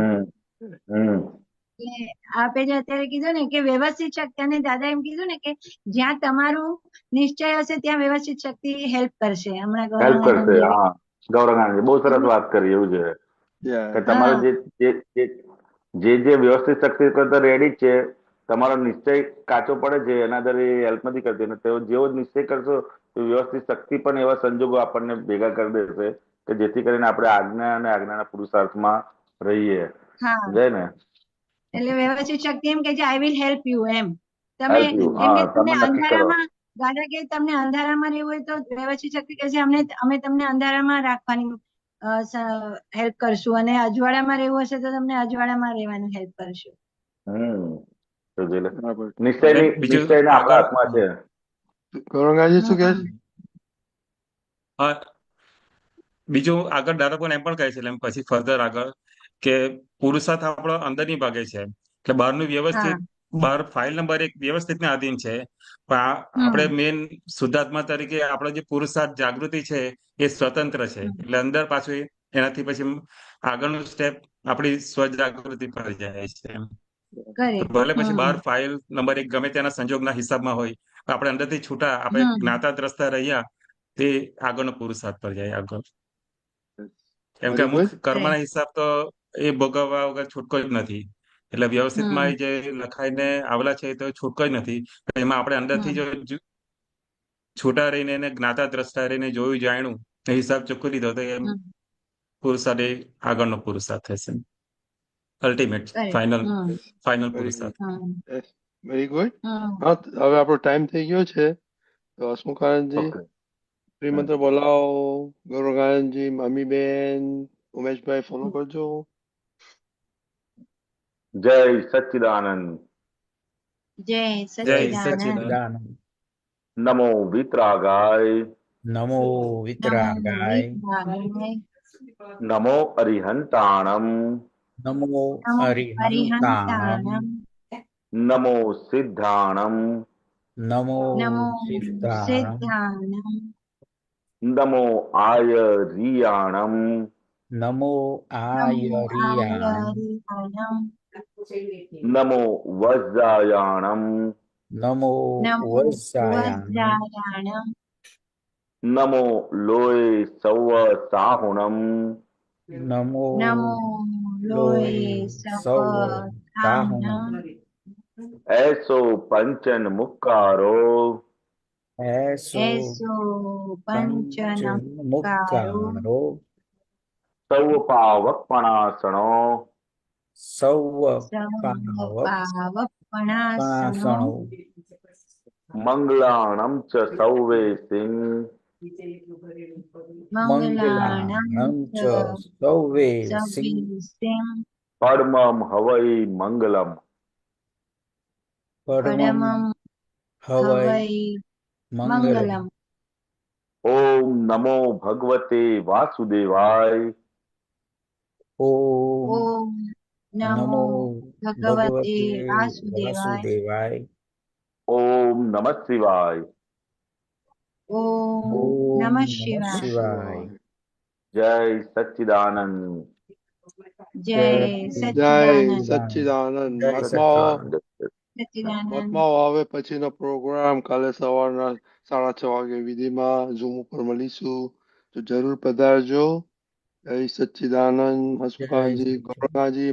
આપે જે અત્યારે કીધું ને કે વ્યવસ્થિત શક્તિ, અને દાદા એમ કીધું ને કે જ્યાં તમારું નિશ્ચય હશે ત્યાં વ્યવસ્થિત શક્તિ હેલ્પ કરશે. હમણાં હેલ્પ કરશે. ગૌરંગાનંદજીએ હા, ગૌરંગાનંદ બહુ સરસ વાત કરી. એવું છે કે તમારે જે વ્યવસ્થિત શક્તિ કરતા રેડી જ છે, તમારો નિશ્ચય કાચો પડે છે, એના દર એ હેલ્પ નથી કરતી. અને તેઓ જેવો જ નિશ્ચય કરશો તો વ્યવસ્થિત શક્તિ પણ એવા સંજોગો આપણને ભેગા કરી દેશે કે જેથી કરીને આપણે આજ્ઞા અને આજ્ઞાના પુરુષાર્થમાં રહીએ. સમજાય ને? એટલે વ્યવસ્થિત શક્તિ એમ કે છે આઈ વિલ હેલ્પ યુ એમ. તમે હેલ્પ યુ. એમ કે હા, તમને તમે નક્કી કરો. અંધારામાં, દાદા કે તમને અંધારામાં રહેવું હોય તો વ્યવસ્થિત શક્તિ કહે છે અમે તમને અંધારામાં રાખવાની હેલ્પ કરશું, અને અજવાળામાં રહેવું હશે તો તમને અજવાળામાં રહેવાનું હેલ્પ કરશું. બરાબર. નિશ્ચય આપણા હાથમાં છે. ગૌરંગાજી શું કહે છે? હા, બીજું આગળ દાદા પણ એમ પણ કહે છે, એમ પછી ફર્ધર આગળ કે પુરુષાર્થ આપણો અંદરની ભાગે છે, એટલે બહારનું વ્યવસ્થિત, બહાર ફાઇલ નંબર 1 વ્યવસ્થિત ને આધીન છે, પણ આપણે મેન શુદ્ધાત્મા તરીકે આપણો જે પુરુષાર્થ જાગૃતિ છે એ સ્વતંત્ર છે. એટલે અંદર પાછું એનાથી પછી આગળનું સ્ટેપ આપણી સ્વજાગૃતિ પર જાય છે. ભલે પછી બહાર ફાઇલ નંબર 1 ગમે તેના સંજોગના હિસાબમાં હોય, આપણે અંદરથી છૂટા, આપણે જ્ઞાતા દ્રષ્ટા રહ્યા, તે આગળનો પુરુષાર્થ પર જાય આગળ. કેમ કે અમુક કર્મના હિસાબ તો એ ભોગવવા વગર છૂટકો જ નથી. એટલે વ્યવસ્થિતમાં જે લખાઈને આવેલા છે તો છૂટકો જ નથી. એમાં આપણે અંદરથી જો છૂટા રહીને એને જ્ઞાતા દ્રષ્ટા રહીને જોયું જાણ્યું, એ હિસાબ ચોખ્ખો લીધો તો એ પુરુષાર્થ એ આગળનો પુરુષાર્થ થશે. અલ્ટિમેટ ફાઇનલ પુરુષાર્થ. Very good. હા, હવે આપણો ટાઈમ થઈ ગયો છે, તો હસમુખાનંદજી શ્રીમંત્ર બોલાવો. ગૌરંગાનંદજી, અમીબેન, ઉમેશભાઈ ફોલો કરજો. જય સચ્ચિદાનંદ. જય સચ્ચિદાનંદ. નમો વિતરાગાય. નમો વિતરાગાય. નમો અરિહંતાણમ. નમો અરિહંતાણમ. નમો સિદ્ધાણમ. નમો સિદ્ધાણમ. નમો આયરિયાણમ. નમો આયરિયાણમ. નમો વજ્રાયાણમ. નમો વજ્રાયાણમ. નમો લોય સૌ સાહુણમ. નમો લોય સૌ સાહુણમ. એસો પંચન મુક્કારો. એસો પંચન મુક્કારો. સૌ પાવકપણાસણો. સૌ પાવકપણાસણો. મંગલાણમ ચ સૌવે સિંહ. મંગલાણમ ચ સૌવે સિંહ. પરમમ હવૈ મંગલમ. પરમમ હવૈ મંગલમ. ઓમ નમો ભગવતે વાસુદેવાય. ઓમ નમો ભગવતે વાસુદેવાય. ઓમ નમઃ શિવાય. ઓમ નમઃ શિવાય. જય સચ્ચિદાનંદ. જય જય સચ્ચિદાનંદ. સચ્ચિદાનંદ જય મહાત્માઓ સચ્ચિદાનંદ. મહાત્માઓ હવે પછીનો પ્રોગ્રામ કાલે સવારના 6:30 વાગે વિધિમાં ઝૂમ ઉપર મળીશું તો જરૂર પધારજો. જય સચ્ચિદાનંદ હસુખાજી, કરુણાજી.